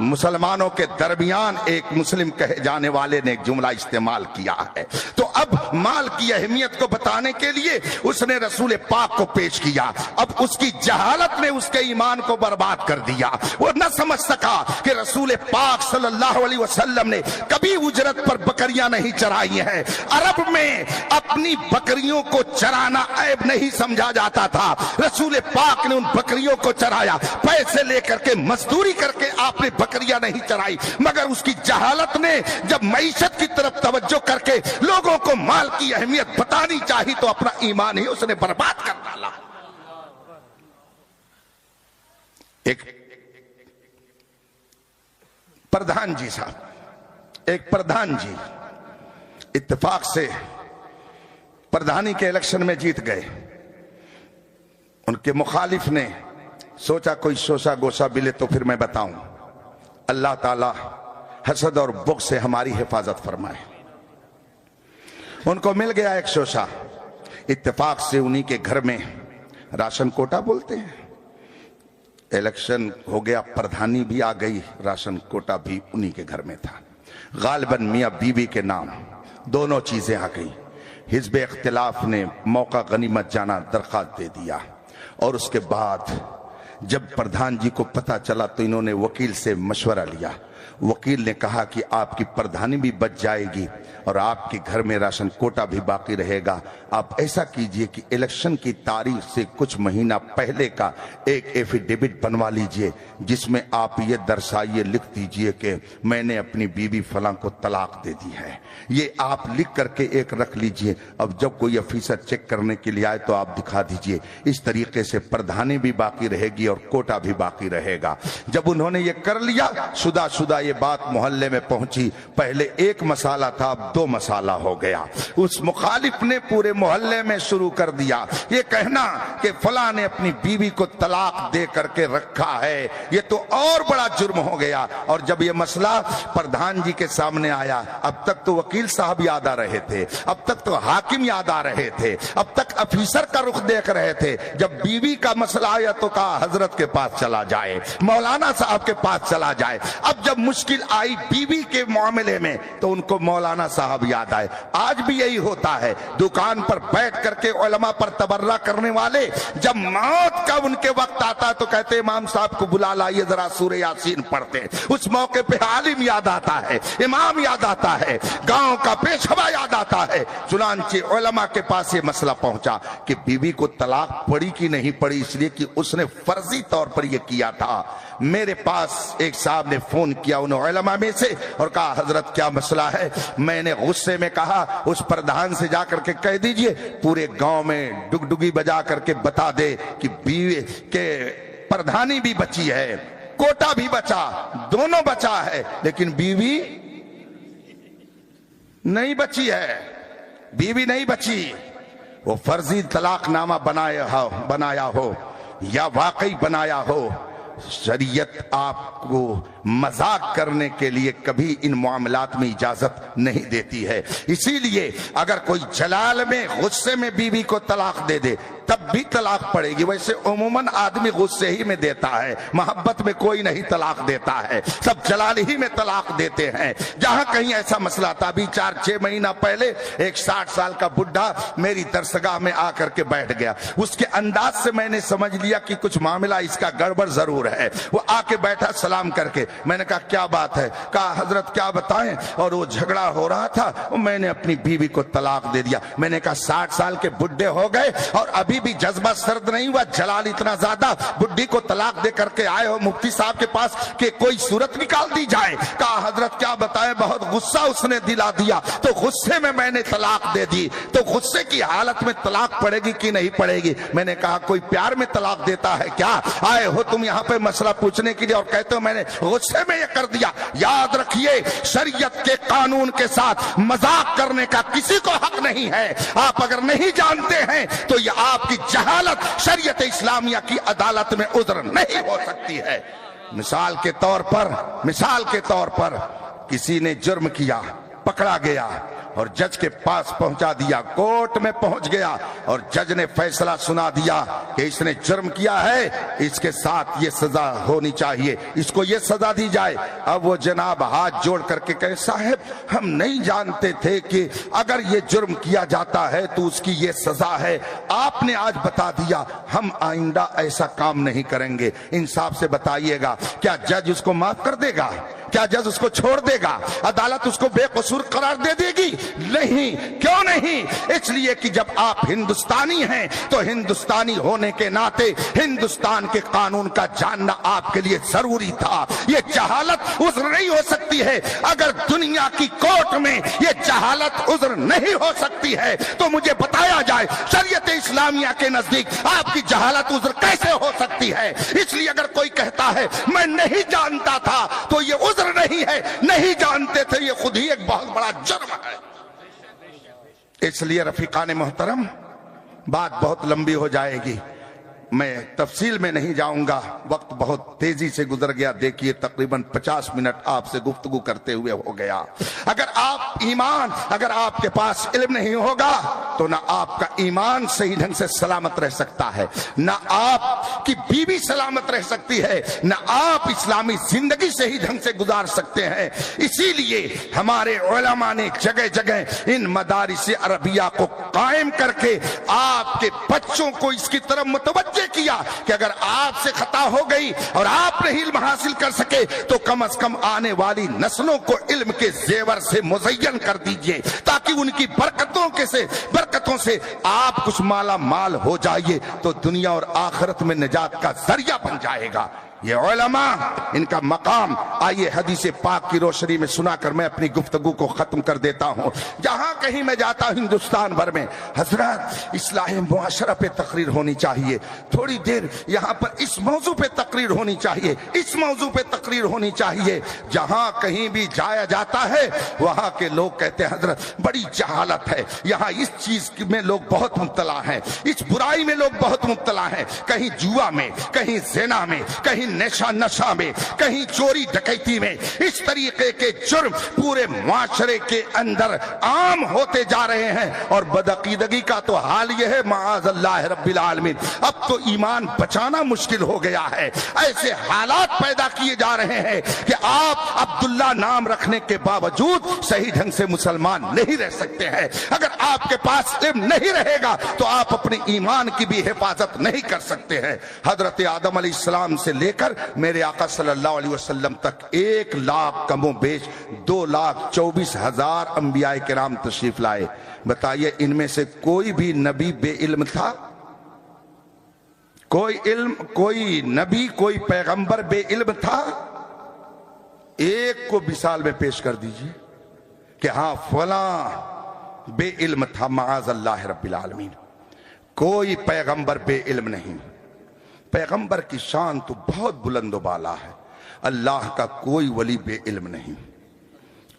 مسلمانوں کے درمیان ایک مسلم کہے جانے والے نے ایک جملہ استعمال کیا ہے۔ تو اب مال کی اہمیت کو بتانے کے لیے اس نے رسول پاک کو پیش کیا۔ اب اس کی جہالت نے اس کے ایمان کو برباد کر دیا، وہ نہ سمجھ سکا کہ رسول پاک صلی اللہ علیہ وسلم نے کبھی اجرت پر بکریاں نہیں چرائی ہیں۔ عرب میں اپنی بکریوں کو چرانا عیب نہیں سمجھا جاتا تھا، رسول پاک نے ان بکریوں کو چرایا، پیسے لے کر کے مزدوری کر کے آپ نے بکریاں نہیں چرائی، مگر اس کی جہالت نے جب معیشت کی طرف توجہ کر کے لوگوں کو مال کی اہمیت بتانی چاہی تو اپنا ایمان ہی اس نے برباد کر ڈالا۔ ایک پردھان جی صاحب، ایک پردھان جی اتفاق سے پردھانی کے الیکشن میں جیت گئے۔ ان کے مخالف نے سوچا کوئی شوشہ گوشہ ملے تو پھر میں بتاؤں۔ اللہ تعالی حسد اور بغض سے ہماری حفاظت فرمائے۔ ان کو مل گیا ایک شوشہ، اتفاق سے انہی کے گھر میں راشن کوٹا بولتے ہیں، الیکشن ہو گیا، پردھانی بھی آ گئی، راشن کوٹا بھی انہی کے گھر میں تھا، غالباً میاں بیوی کے نام دونوں چیزیں آ گئی۔ حزب اختلاف نے موقع غنیمت جانا درخواست دے دیا، اور اس کے بعد جب پردھان جی کو پتہ چلا تو انہوں نے وکیل سے مشورہ لیا۔ وکیل نے کہا کہ آپ کی پردھانی بھی بچ جائے گی اور آپ کے گھر میں راشن کوٹا بھی باقی رہے گا، آپ ایسا کیجئے کہ الیکشن کی تاریخ سے کچھ مہینہ پہلے کا ایک ایفیڈیوٹ بنوا لیجئے، جس میں آپ یہ درسائیے، لکھ دیجئے کہ میں نے اپنی بیوی فلاں کو طلاق دے دی ہے، یہ آپ لکھ کر کے ایک رکھ لیجئے، اب جب کوئی افیسر چیک کرنے کے لیے آئے تو آپ دکھا دیجئے۔ اس طریقے سے پردھانی بھی باقی رہے گی اور کوٹا بھی باقی رہے گا۔ جب انہوں نے یہ کر لیا، شدہ شدہ یہ بات محلے میں پہنچی، پہلے ایک مسالہ تھا اب 2 مسالہ ہو گیا۔ اس مخالف نے پورے محلے میں شروع کر دیا یہ کہنا کہ فلاں نے اپنی بیوی کو طلاق دے کر کے رکھا ہے، یہ تو اور بڑا جرم ہو گیا۔ اور جب یہ مسئلہ پردھان جی کے سامنے آیا، اب تک تو وکیل صاحب یاد آ رہے تھے، اب تک تو حاکم یاد آ رہے تھے، اب تک افیسر کا رخ دیکھ رہے تھے، جب بیوی کا مسئلہ آیا تو کہا حضرت کے پاس چلا جائے، مولانا صاحب کے پاس چلا جائے۔ اب جب مشکل آئی بیوی کے معاملے میں تو ان کو مولانا صاحب یاد آئے۔ آج بھی یہی ہوتا ہے، دکان پر بیٹھ کر کے علماء پر تبرہ کرنے والے جب موت کا ان کے وقت آتا تو کہتے امام صاحب کو بلا لائیے ذرا سورہ یاسین پڑھتے۔ اس موقع پہ عالم یاد آتا ہے، امام یاد آتا ہے، گاؤں کا پیشوا یاد آتا ہے۔ چنانچہ علماء کے پاس یہ مسئلہ پہنچا کہ بیوی کو طلاق پڑی کی نہیں پڑی، اس لیے کہ اس نے فرضی طور پر یہ کیا تھا۔ میرے پاس ایک صاحب نے فون کیا انہوں علماء میں سے اور کہا حضرت کیا مسئلہ ہے؟ میں نے غصے میں کہا اس پردھان سے جا کر کے کہہ دیجئے پورے گاؤں میں ڈگڈگی بجا کر کے بتا دے کہ بیوی کے پردھانی بھی بچی ہے، کوٹا بھی بچا، دونوں بچا ہے، لیکن بیوی نہیں بچی ہے، بیوی نہیں بچی۔ وہ فرضی طلاق نامہ بنایا ہو یا واقعی بنایا ہو، شریعت آپ کو مذاق کرنے کے لیے کبھی ان معاملات میں اجازت نہیں دیتی ہے۔ اسی لیے اگر کوئی جلال میں غصے میں بیوی کو طلاق دے دے تب بھی طلاق پڑے گی۔ ویسے عموماً آدمی غصے ہی میں دیتا ہے، محبت میں کوئی نہیں طلاق دیتا ہے، سب جلال ہی میں طلاق دیتے ہیں۔ جہاں کہیں ایسا مسئلہ تھا، ابھی 4-6 مہینہ پہلے ایک 60 سال کا بڈھا میری درسگاہ میں آ کر کے بیٹھ گیا، اس کے انداز سے میں نے سمجھ لیا کہ کچھ معاملہ اس کا گڑبڑ ضرور ہے۔ وہ آ کے بیٹھا سلام کر کے، میں نے کہا کیا بات ہے؟ کہا حضرت کیا بتائیں، اور وہ جھگڑا ہو رہا تھا، میں نے اپنی بیوی کو طلاق دے دیا۔ میں نے کہا 60 سال کے بڈھے ہو گئے اور ابھی ابھی بھی جذبہ سرد نہیں ہوا، جلال اتنا زیادہ، بڈھی کو طلاق دے کر کے آئے ہو مفتی صاحب کے پاس کہ کوئی صورت نکال دی جائے۔ کہا حضرت کیا بتائے، بہت غصہ اس نے دلا دیا تو غصے میں نے طلاق دے دی۔ تو غصے کی حالت میں طلاق پڑے گی کہ نہیں پڑے گی؟ میں نے کہا کوئی پیار میں طلاق دیتا ہے کیا؟ آئے ہو تم یہاں پہ مسئلہ پوچھنے کے لیے اور کہتے ہو میں نے غصے میں یہ کر دیا۔ یاد رکھیے شریعت کے قانون کے ساتھ مذاق کرنے کا کسی کو حق نہیں ہے۔ آپ اگر نہیں جانتے ہیں تو یہ آپ کی جہالت شریعت اسلامیہ کی عدالت میں عذر نہیں ہو سکتی ہے۔ مثال کے طور پر کسی نے جرم کیا، پکڑا گیا اور جج کے پاس پہنچا دیا، کورٹ میں پہنچ گیا اور جج نے فیصلہ سنا دیا کہ اس نے جرم کیا ہے، اس کے ساتھ یہ سزا ہونی چاہیے، اس کو یہ سزا دی جائے۔ اب وہ جناب ہاتھ جوڑ کر کے کہے صاحب ہم نہیں جانتے تھے کہ اگر یہ جرم کیا جاتا ہے تو اس کی یہ سزا ہے، آپ نے آج بتا دیا، ہم آئندہ ایسا کام نہیں کریں گے۔ انصاف سے بتائیے گا کیا جج اس کو معاف کر دے گا؟ کیا جج اس کو چھوڑ دے گا؟ عدالت اس کو بے قصور قرار دے دے گی؟ نہیں۔ کیوں نہیں؟ اس لیے کہ جب آپ ہندوستانی ہیں تو ہندوستانی ہونے کے ناطے ہندوستان کے قانون کا جاننا آپ کے لیے ضروری تھا۔ یہ جہالت عذر نہیں ہو سکتی ہے۔ اگر دنیا کی کورٹ میں یہ جہالت عذر نہیں ہو سکتی ہے تو مجھے بتایا جائے شریعت اسلامیہ کے نزدیک آپ کی جہالت عذر کیسے ہو سکتی ہے؟ اس لیے اگر کوئی کہتا ہے میں نہیں جانتا تھا تو یہ عذر نہیں ہے، نہیں جانتے تھے یہ خود ہی ایک بہت بڑا جرم ہے۔ اس لیے رفیقان محترم بات بہت لمبی ہو جائے گی، میں تفصیل میں نہیں جاؤں گا، وقت بہت تیزی سے گزر گیا۔ دیکھیے تقریباً 50 منٹ آپ سے گفتگو کرتے ہوئے ہو گیا۔ اگر آپ کے پاس علم نہیں ہوگا تو نہ آپ کا ایمان صحیح ڈھنگ سے سلامت رہ سکتا ہے، نہ آپ کی بیوی سلامت رہ سکتی ہے، نہ آپ اسلامی زندگی صحیح ڈھنگ سے گزار سکتے ہیں۔ اسی لیے ہمارے علماء نے جگہ جگہ ان مدارس عربیہ کو قائم کر کے آپ کے بچوں کو اس کی طرف متوجہ کیا کہ اگر آپ سے خطا ہو گئی اور آپ نہیں علم حاصل کر سکے تو کم از کم آنے والی نسلوں کو علم کے زیور سے مزین کر دیجئے تاکہ ان کی برکتوں سے آپ کچھ مالا مال ہو جائیے تو دنیا اور آخرت میں نجات کا ذریعہ بن جائے گا۔ یہ علماء ان کا مقام آئیے حدیث پاک کی روشنی میں سنا کر میں اپنی گفتگو کو ختم کر دیتا ہوں۔ جہاں کہیں میں جاتا ہوں ہندوستان بھر میں حضرات اصلاح معاشرہ پہ تقریر ہونی چاہیے، تھوڑی دیر یہاں پر اس موضوع پہ تقریر ہونی چاہیے، اس موضوع پہ تقریر ہونی چاہیے۔ جہاں کہیں بھی جایا جاتا ہے وہاں کے لوگ کہتے ہیں حضرت بڑی جہالت ہے، یہاں اس چیز میں لوگ بہت مبتلا ہیں، اس برائی میں لوگ بہت مبتلا ہیں، کہیں جوا میں، کہیں زنا میں، کہیں نشہ میں، کہیں چوری ڈکیتی میں، اس طریقے کے جرم پورے معاشرے کے اندر عام ہوتے جا رہے ہیں۔ اور بدعقیدگی کا تو حال یہ ہے معاذ اللہ رب العالمین، اب تو ایمان بچانا مشکل ہو گیا ہے۔ ایسے حالات پیدا کیے جا رہے ہیں کہ آپ عبداللہ نام رکھنے کے باوجود صحیح ڈھنگ سے مسلمان نہیں رہ سکتے ہیں۔ اگر آپ کے پاس علم نہیں رہے گا تو آپ اپنے ایمان کی بھی حفاظت نہیں کر سکتے ہیں۔ حضرت آدم علیہ السلام سے لے کر میرے آقا صلی اللہ علیہ وسلم تک 1 لاکھ کم و بیش 2,24,000 انبیاء کرام تشریف لائے۔ بتائیے ان میں سے کوئی بھی نبی بے علم تھا؟ کوئی نبی کوئی پیغمبر بے علم تھا؟ ایک کو مثال میں پیش کر دیجئے کہ ہاں فلاں بے علم تھا، معاذ اللہ رب العالمین۔ کوئی پیغمبر بے علم نہیں۔ پیغمبر کی شان تو بہت بلند و بالا ہے، اللہ کا کوئی ولی بے علم نہیں،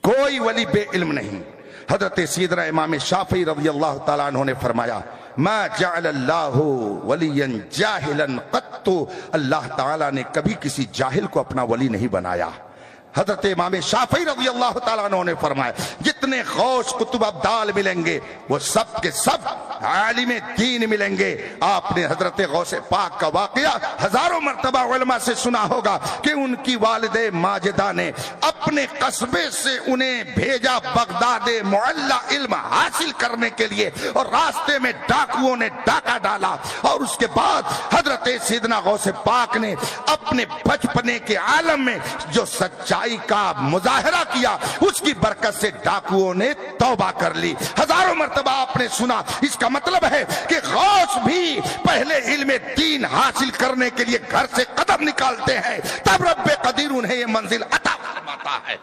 کوئی ولی بے علم نہیں۔ حضرت سیدنا امام شافعی رضی اللہ تعالیٰ عنہ نے فرمایا ما جعل اللہ ولیا جاہلا قط، اللہ تعالیٰ نے کبھی کسی جاہل کو اپنا ولی نہیں بنایا۔ حضرت امام شافعی رضی اللہ تعالیٰ عنہ نے فرمایا جتنے غوث قطب ابدال ملیں گے وہ سب کے سب عالم دین ملیں گے۔ آپ نے حضرت غوث پاک کا واقعہ ہزاروں مرتبہ علماء سے سنا ہوگا کہ ان کی والدہ ماجدہ نے اپنے قصبے سے انہیں بھیجا بغداد معلی علم حاصل کرنے کے لیے، اور راستے میں ڈاکوؤں نے ڈاکہ ڈالا، اور اس کے بعد حضرت سیدنا غوث پاک نے اپنے بچپنے کے عالم میں جو سچائی کا مظاہرہ کیا، اس کی برکت سے ڈاکوؤں نے توبہ کر لی۔ ہزاروں مرتبہ آپ نے سنا، اس کا مطلب ہے کہ غوث بھی پہلے علم دین حاصل کرنے کے لیے گھر سے قدم نکالتے ہیں، تب رب قدیر انہیں یہ منزل عطا فرماتا ہے۔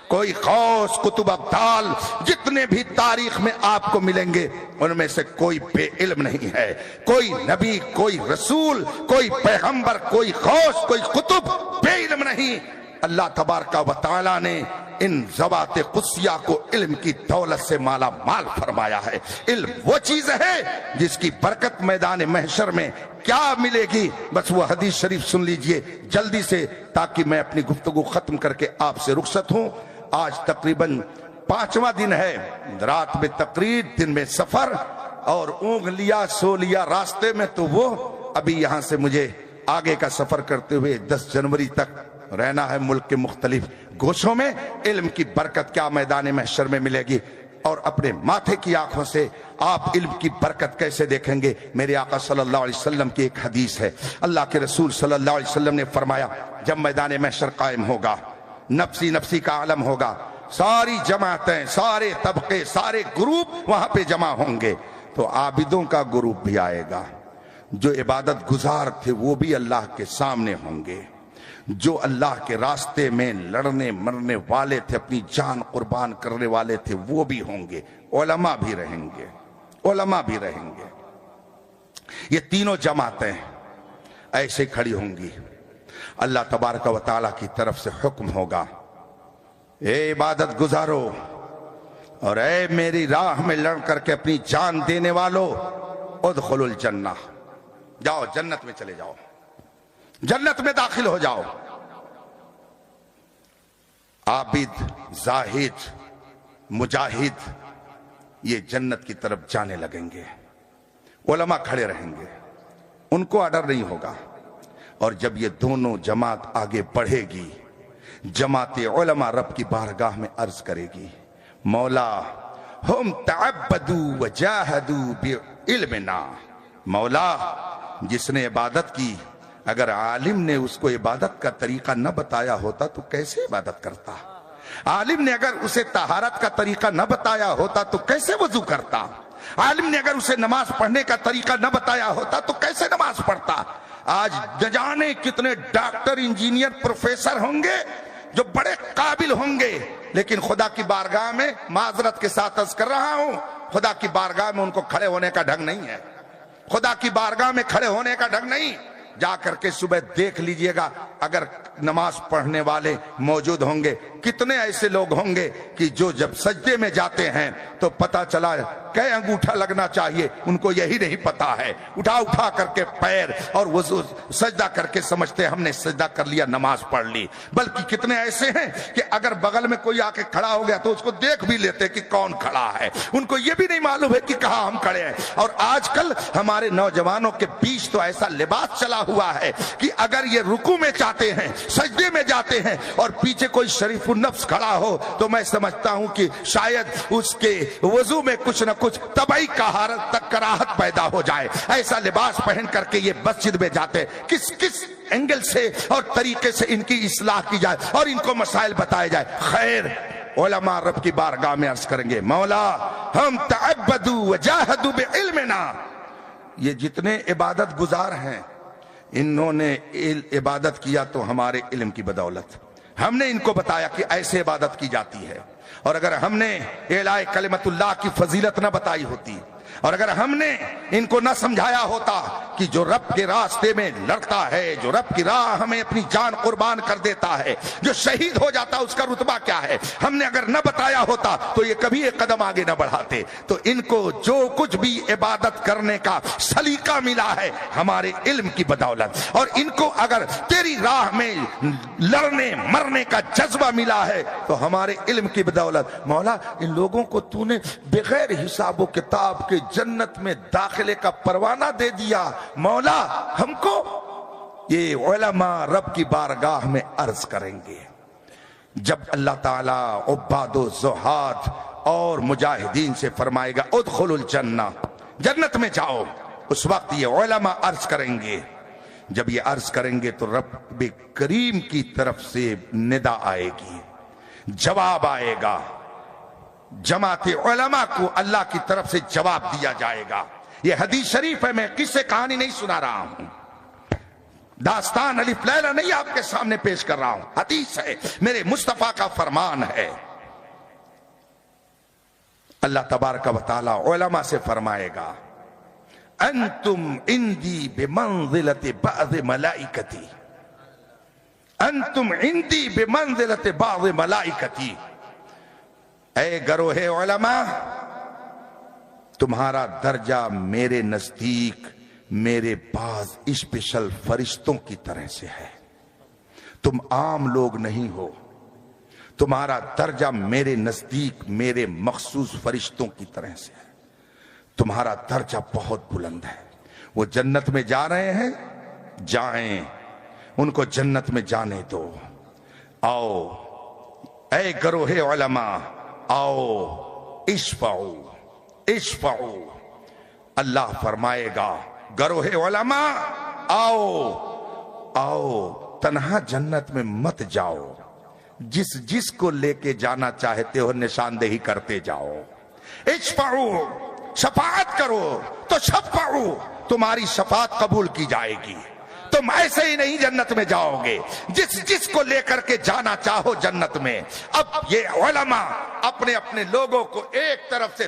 کوئی غوث قطب ابدال جتنے بھی تاریخ میں آپ کو ملیں گے، ان میں سے کوئی بے علم نہیں ہے۔ کوئی نبی، کوئی رسول، کوئی پیغمبر، کوئی غوث، کوئی قطب بے علم نہیں۔ اللہ تبارک و تعالی نے ان ذوات قدسیہ کو علم کی دولت سے مالا مال فرمایا ہے۔ علم وہ چیز ہے جس کی برکت میدان محشر میں کیا ملے گی، بس وہ حدیث شریف سن لیجئے جلدی سے، تاکہ میں اپنی گفتگو ختم کر کے آپ سے رخصت ہوں۔ آج تقریباً 5واں دن ہے، رات میں تقریر، دن میں سفر، اور اونگ لیا سو لیا راستے میں، تو وہ ابھی یہاں سے مجھے آگے کا سفر کرتے ہوئے 10 جنوری تک رہنا ہے ملک کے مختلف گوشوں میں۔ علم کی برکت کیا میدان محشر میں ملے گی، اور اپنے ماتھے کی آنکھوں سے آپ علم کی برکت کیسے دیکھیں گے۔ میرے آقا صلی اللہ علیہ وسلم کی ایک حدیث ہے، اللہ کے رسول صلی اللہ علیہ وسلم نے فرمایا، جب میدان محشر قائم ہوگا، نفسی نفسی کا عالم ہوگا، ساری جماعتیں، سارے طبقے، سارے گروپ وہاں پہ جمع ہوں گے، تو عابدوں کا گروپ بھی آئے گا، جو عبادت گزار تھے وہ بھی اللہ کے سامنے ہوں گے، جو اللہ کے راستے میں لڑنے مرنے والے تھے، اپنی جان قربان کرنے والے تھے، وہ بھی ہوں گے، علماء بھی رہیں گے، علماء بھی رہیں گے۔ یہ تینوں جماعتیں ایسے کھڑی ہوں گی، اللہ تبارک و تعالیٰ کی طرف سے حکم ہوگا، اے عبادت گزارو، اور اے میری راہ میں لڑ کر کے اپنی جان دینے والو، ادخلوا الجنہ، جاؤ جنت میں چلے جاؤ، جنت میں داخل ہو جاؤ۔ عابد، زاہد، مجاہد یہ جنت کی طرف جانے لگیں گے، علماء کھڑے رہیں گے، ان کو آڈر نہیں ہوگا۔ اور جب یہ دونوں جماعت آگے بڑھے گی، جماعت علماء رب کی بارگاہ میں عرض کرے گی، مولا ہم تعبدوا وجاہدوا بعلمنا، مولا جس نے عبادت کی، اگر عالم نے اس کو عبادت کا طریقہ نہ بتایا ہوتا تو کیسے عبادت کرتا؟ عالم نے اگر اسے طہارت کا طریقہ نہ بتایا ہوتا تو کیسے وضو کرتا؟ عالم نے اگر اسے نماز پڑھنے کا طریقہ نہ بتایا ہوتا تو کیسے نماز پڑھتا؟ آج نہ جانے کتنے ڈاکٹر، انجینئر، پروفیسر ہوں گے جو بڑے قابل ہوں گے، لیکن خدا کی بارگاہ میں، معذرت کے ساتھ عرض کر رہا ہوں، خدا کی بارگاہ میں ان کو کھڑے ہونے کا ڈھنگ نہیں ہے، خدا کی بارگاہ میں کھڑے ہونے کا ڈھنگ نہیں۔ جا کر کے صبح دیکھ لیجئے گا، اگر نماز پڑھنے والے موجود ہوں گے، کتنے ایسے لوگ ہوں گے کہ جو جب سجدے میں جاتے ہیں تو پتا چلا کہ انگوٹھا لگنا چاہیے، ان کو یہی نہیں پتا ہے، اٹھا کر کے پیر اور وضو سجدہ کر کے سمجھتے ہم نے سجدہ کر لیا، نماز پڑھ لی۔ بلکہ کتنے ایسے ہیں کہ اگر بغل میں کوئی آ کے کھڑا ہو گیا تو اس کو دیکھ بھی لیتے کہ کون کھڑا ہے، ان کو یہ بھی نہیں معلوم ہے کہ کہاں ہم کھڑے ہیں۔ اور آج کل ہمارے نوجوانوں کے بیچ تو ایسا لباس چلا ہوا ہے کہ اگر یہ رکوع میں جاتے ہیں، سجدے میں جاتے ہیں، اور پیچھے کوئی شریف النفس کھڑا ہو تو میں سمجھتا ہوں کہ شاید اس کے وضو میں کچھ نہ کچھ طبعی کراہت پیدا ہو جائے۔ ایسا لباس پہن کر کے یہ مسجد میں جاتے، کس اینگل سے اور طریقے سے ان کی اصلاح کی جائے اور ان کو مسائل بتائے جائے۔ خیر، علماء رب کی بارگاہ میں عرض کریں گے، مولا ہم تعبدوا وجاہدوا بعلمنا، یہ جتنے عبادت گزار ہیں انہوں نے عبادت کیا تو ہمارے علم کی بدولت، ہم نے ان کو بتایا کہ ایسے عبادت کی جاتی ہے، اور اگر ہم نے اعلاء کلمت اللہ کی فضیلت نہ بتائی ہوتی، اور اگر ہم نے ان کو نہ سمجھایا ہوتا کہ جو رب کے راستے میں لڑتا ہے، جو رب کی راہ ہمیں اپنی جان قربان کر دیتا ہے، جو شہید ہو جاتا اس کا رتبہ کیا ہے، ہم نے اگر نہ بتایا ہوتا تو یہ کبھی ایک قدم آگے نہ بڑھاتے۔ تو ان کو جو کچھ بھی عبادت کرنے کا سلیقہ ملا ہے ہمارے علم کی بدولت، اور ان کو اگر تیری راہ میں لڑنے مرنے کا جذبہ ملا ہے تو ہمارے علم کی بدولت۔ مولا ان لوگوں کو تو نے بغیر حساب و کتاب کے جنت میں داخلے کا پروانہ دے دیا، مولا ہم کو۔ یہ علماء رب کی بارگاہ میں عرض کریں گے جب اللہ تعالیٰ عباد و زہاد اور مجاہدین سے فرمائے گا ادخلوا الجنہ، جنت میں جاؤ، اس وقت یہ علماء عرض کریں گے، جب یہ عرض کریں گے تو رب کریم کی طرف سے ندا آئے گی، جواب آئے گا، جماعت علماء کو اللہ کی طرف سے جواب دیا جائے گا۔ یہ حدیث شریف ہے، میں قصے کہانی نہیں سنا رہا ہوں، داستان الف لیلہ نہیں آپ کے سامنے پیش کر رہا ہوں، حدیث ہے، میرے مصطفیٰ کا فرمان ہے۔ اللہ تبارک و تعالی علماء سے فرمائے گا انتم عندی بمنزلت بعض ملائکتی، انتم عندی بمنزلت بعض ملائکتی، اے گروہ علماء تمہارا درجہ میرے نزدیک میرے بعض اسپیشل فرشتوں کی طرح سے ہے، تم عام لوگ نہیں ہو، تمہارا درجہ میرے نزدیک میرے مخصوص فرشتوں کی طرح سے ہے، تمہارا درجہ بہت بلند ہے۔ وہ جنت میں جا رہے ہیں، جائیں، ان کو جنت میں جانے دو۔ آؤ اے گروہ علماء، آؤ اشفعوا اشفعوا، اللہ فرمائے گا گروہ علماء آؤ آؤ، تنہا جنت میں مت جاؤ، جس جس کو لے کے جانا چاہتے ہو نشاندہی کرتے جاؤ، اشفعوا، شفاعت کرو تو شفعوا، تمہاری شفاعت قبول کی جائے گی، تم ایسے ہی نہیں جنت میں جاؤ گے، جس جس کو لے کر کے جانا چاہو جنت میں۔ اب یہ علماء اپنے اپنے لوگوں کو ایک طرف سے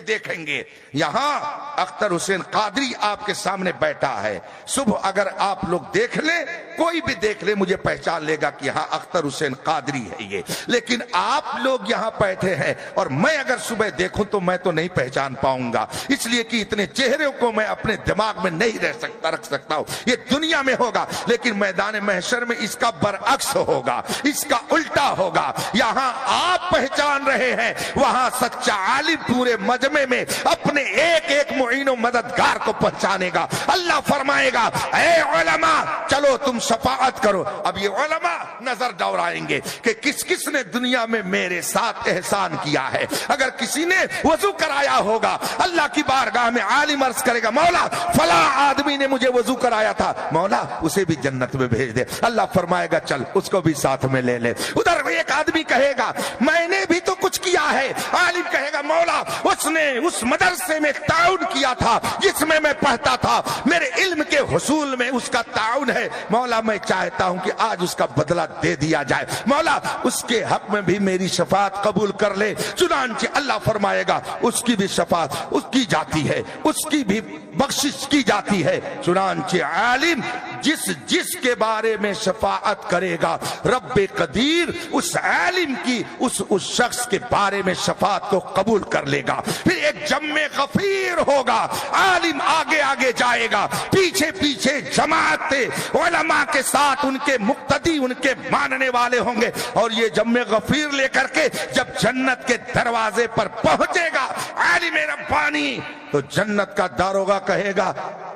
دیکھیں گے، یہاں اختر حسین قادری آپ کے سامنے بیٹھا ہے، صبح اگر آپ لوگ دیکھ لیں، کوئی بھی دیکھ لے مجھے پہچان لے گا کہ ہاں اختر حسین قادری ہے یہ، لیکن آپ لوگ یہاں بیٹھے ہیں اور میں اگر صبح دیکھوں تو میں تو نہیں پہچان پاؤں گا، اس لیے کہ اتنے چہروں کو میں اپنے دماغ میں نہیں رکھ سکتا ہوں، یہ دنیا میں ہوگا لیکن میدان محشر میں اس کا برعکس ہوگا، اس کا الٹا ہوگا، یہاں آپ پہچان رہے ہیں، وہاں سچا عالم پورے مجمع میں اپنے ایک ایک معین و مددگار کو پہچانے گا۔ اللہ فرمائے گا اے علماء چلو تم شفاعت کرو۔ اب یہ علماء نظر دوڑائیں گے کہ کس کس نے دنیا میں میرے ساتھ احسان کیا ہے، اگر کسی نے وضو کرایا ہوگا اللہ کی بارگاہ میں عالم عرض کرے گا مولا فلاں آدمی نے مجھے وضو کرایا تھا، مولا اسے بھی جنت میں بھیج دے، اللہ فرمائے گا چل اس کو بھی ساتھ میں لے لے۔ ادھر ایک آدمی کہے گا میں نے بھی تو کچھ کیا ہے، عالم کہے گا مولا اس نے اس مدرسے میں تعاون کیا تھا جس میں میں پڑھتا تھا، میرے علم کے حصول میں اس کا تعاون ہے، مولا میں چاہتا ہوں کہ آج اس کا بدلہ دے دیا جائے، مولا اس کے حق میں بھی میری شفاعت قبول کر لے۔ چنانچہ اللہ فرمائے گا اس کی بھی شفاعت اس کی جاتی ہے، اس کی بھی بخشش کی جاتی ہے۔ چنانچہ عالم جس جس کے بارے میں شفاعت کرے گا رب قدیر اس عالم کی اس شخص کے بارے میں شفاعت کو قبول کر لے گا۔ پھر ایک جمع غفیر ہوگا، عالم آگے آگے جائے گا، پیچھے پیچھے جماعت علماء کے ساتھ ان کے مقتدی ان کے ماننے والے ہوں گے، اور یہ جمع غفیر لے کر کے جب جنت کے دروازے پر پہنچے گا عالم ربانی تو جنت کا داروغہ کہے گا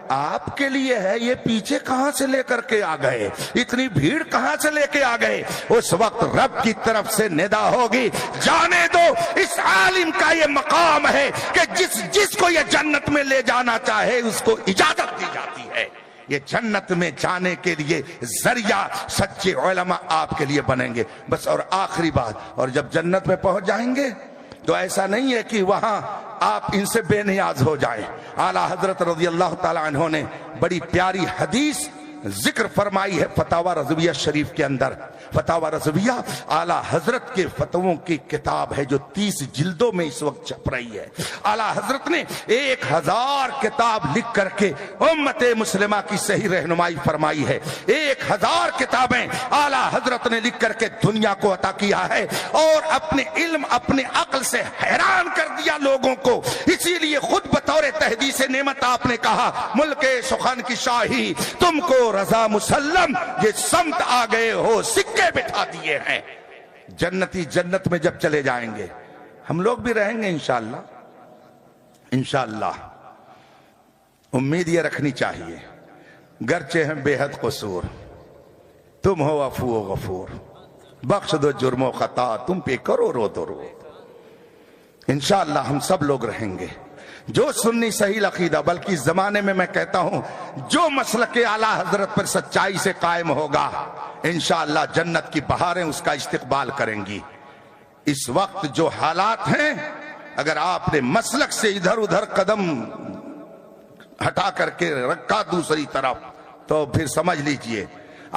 آپ کے لیے ہے، یہ پیچھے کہاں سے لے کر کے آ گئے، اتنی بھیڑ کہاں سے لے کے آ گئے؟ اس وقت رب کی طرف سے ندا ہوگی جانے دو، اس عالم کا یہ مقام ہے کہ جس جس کو یہ جنت میں لے جانا چاہے اس کو اجازت دی جاتی ہے۔ یہ جنت میں جانے کے لیے ذریعہ سچے علماء آپ کے لیے بنیں گے۔ بس اور آخری بات، اور جب جنت میں پہنچ جائیں گے تو ایسا نہیں ہے کہ وہاں آپ ان سے بے نیاز ہو جائیں۔ اعلیٰ حضرت رضی اللہ تعالی عنہ نے بڑی پیاری حدیث ذکر فرمائی ہے فتاوی رضویہ شریف کے اندر۔ فتاوی رضویہ اعلیٰ حضرت کے فتووں کی کتاب ہے جو 30 جلدوں میں اس وقت چھپ رہی ہے۔ اعلیٰ حضرت نے 1000 کتاب لکھ کر کے امت مسلمہ کی صحیح رہنمائی فرمائی ہے۔ 1000 کتابیں اعلیٰ حضرت نے لکھ کر کے دنیا کو عطا کیا ہے، اور اپنے علم اپنے عقل سے حیران کر دیا لوگوں کو۔ اسی لیے خود بطور تحدیث نعمت آپ نے کہا ملک سخن کی شاہی تم کو رضا مسلم، یہ سمت آ گئے ہو سکے بٹھا دیے ہیں۔ جنتی جنت میں جب چلے جائیں گے ہم لوگ بھی رہیں گے انشاءاللہ، انشاءاللہ امید یہ رکھنی چاہیے گرچہ ہم بے حد قصور، تم ہو عفو و غفور، بخش دو جرم و خطا تم پہ کرو رو تو رو. انشاءاللہ ہم سب لوگ رہیں گے جو سنی صحیح عقیدہ، بلکہ اس زمانے میں کہتا ہوں جو مسلک اعلیٰ حضرت پر سچائی سے قائم ہوگا انشاءاللہ جنت کی بہاریں اس کا استقبال کریں گی. اس وقت جو حالات ہیں، اگر آپ نے مسلک سے ادھر ادھر قدم ہٹا کر کے رکھا دوسری طرف تو پھر سمجھ لیجئے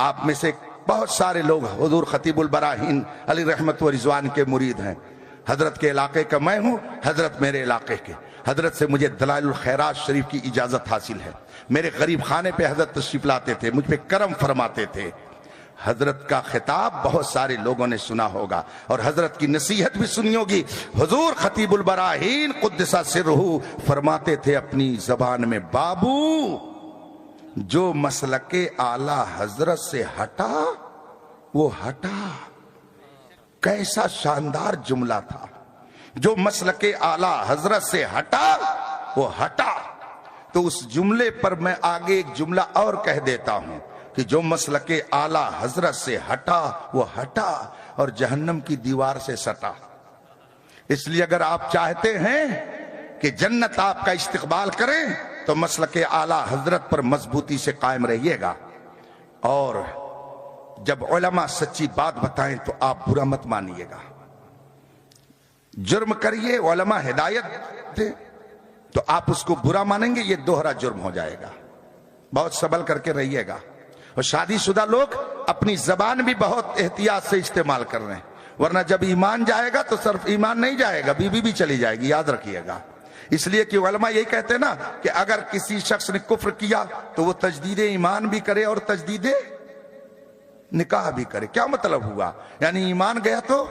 آپ میں سے بہت سارے لوگ حضور خطیب البراہین علی رحمت و رضوان کے مرید ہیں. حضرت کے علاقے کا میں ہوں، حضرت میرے علاقے کے. حضرت سے مجھے دلائل الخیرات شریف کی اجازت حاصل ہے. میرے غریب خانے پہ حضرت تشریف لاتے تھے، مجھ پہ کرم فرماتے تھے. حضرت کا خطاب بہت سارے لوگوں نے سنا ہوگا اور حضرت کی نصیحت بھی سنی ہوگی. حضور خطیب البراہین قدس سرہ فرماتے تھے اپنی زبان میں، بابو جو مسلک اعلی حضرت سے ہٹا وہ ہٹا. کیسا شاندار جملہ تھا. جو مسلک اعلی حضرت سے ہٹا وہ ہٹا. تو اس جملے پر میں آگے ایک جملہ اور کہہ دیتا ہوں کہ جو مسلک اعلی حضرت سے ہٹا وہ ہٹا اور جہنم کی دیوار سے سٹا. اس لیے اگر آپ چاہتے ہیں کہ جنت آپ کا استقبال کریں تو مسلک اعلی حضرت پر مضبوطی سے قائم رہیے گا. اور جب علماء سچی بات بتائیں تو آپ برا مت مانیے گا. جرم کریے، علماء ہدایت دے تو آپ اس کو برا مانیں گے، یہ دوہرا جرم ہو جائے گا. بہت سنبھل کر کے رہیے گا. اور شادی شدہ لوگ اپنی زبان بھی بہت احتیاط سے استعمال کر رہے ہیں، ورنہ جب ایمان جائے گا تو صرف ایمان نہیں جائے گا، بیوی بھی چلی جائے گی، یاد رکھیے گا. اس لیے کہ علماء یہی کہتے ہیں نا کہ اگر کسی شخص نے کفر کیا تو وہ تجدید ایمان بھی کرے اور تجدید نکاح بھی کرے. کیا مطلب ہوا؟ یعنی ایمان گیا تو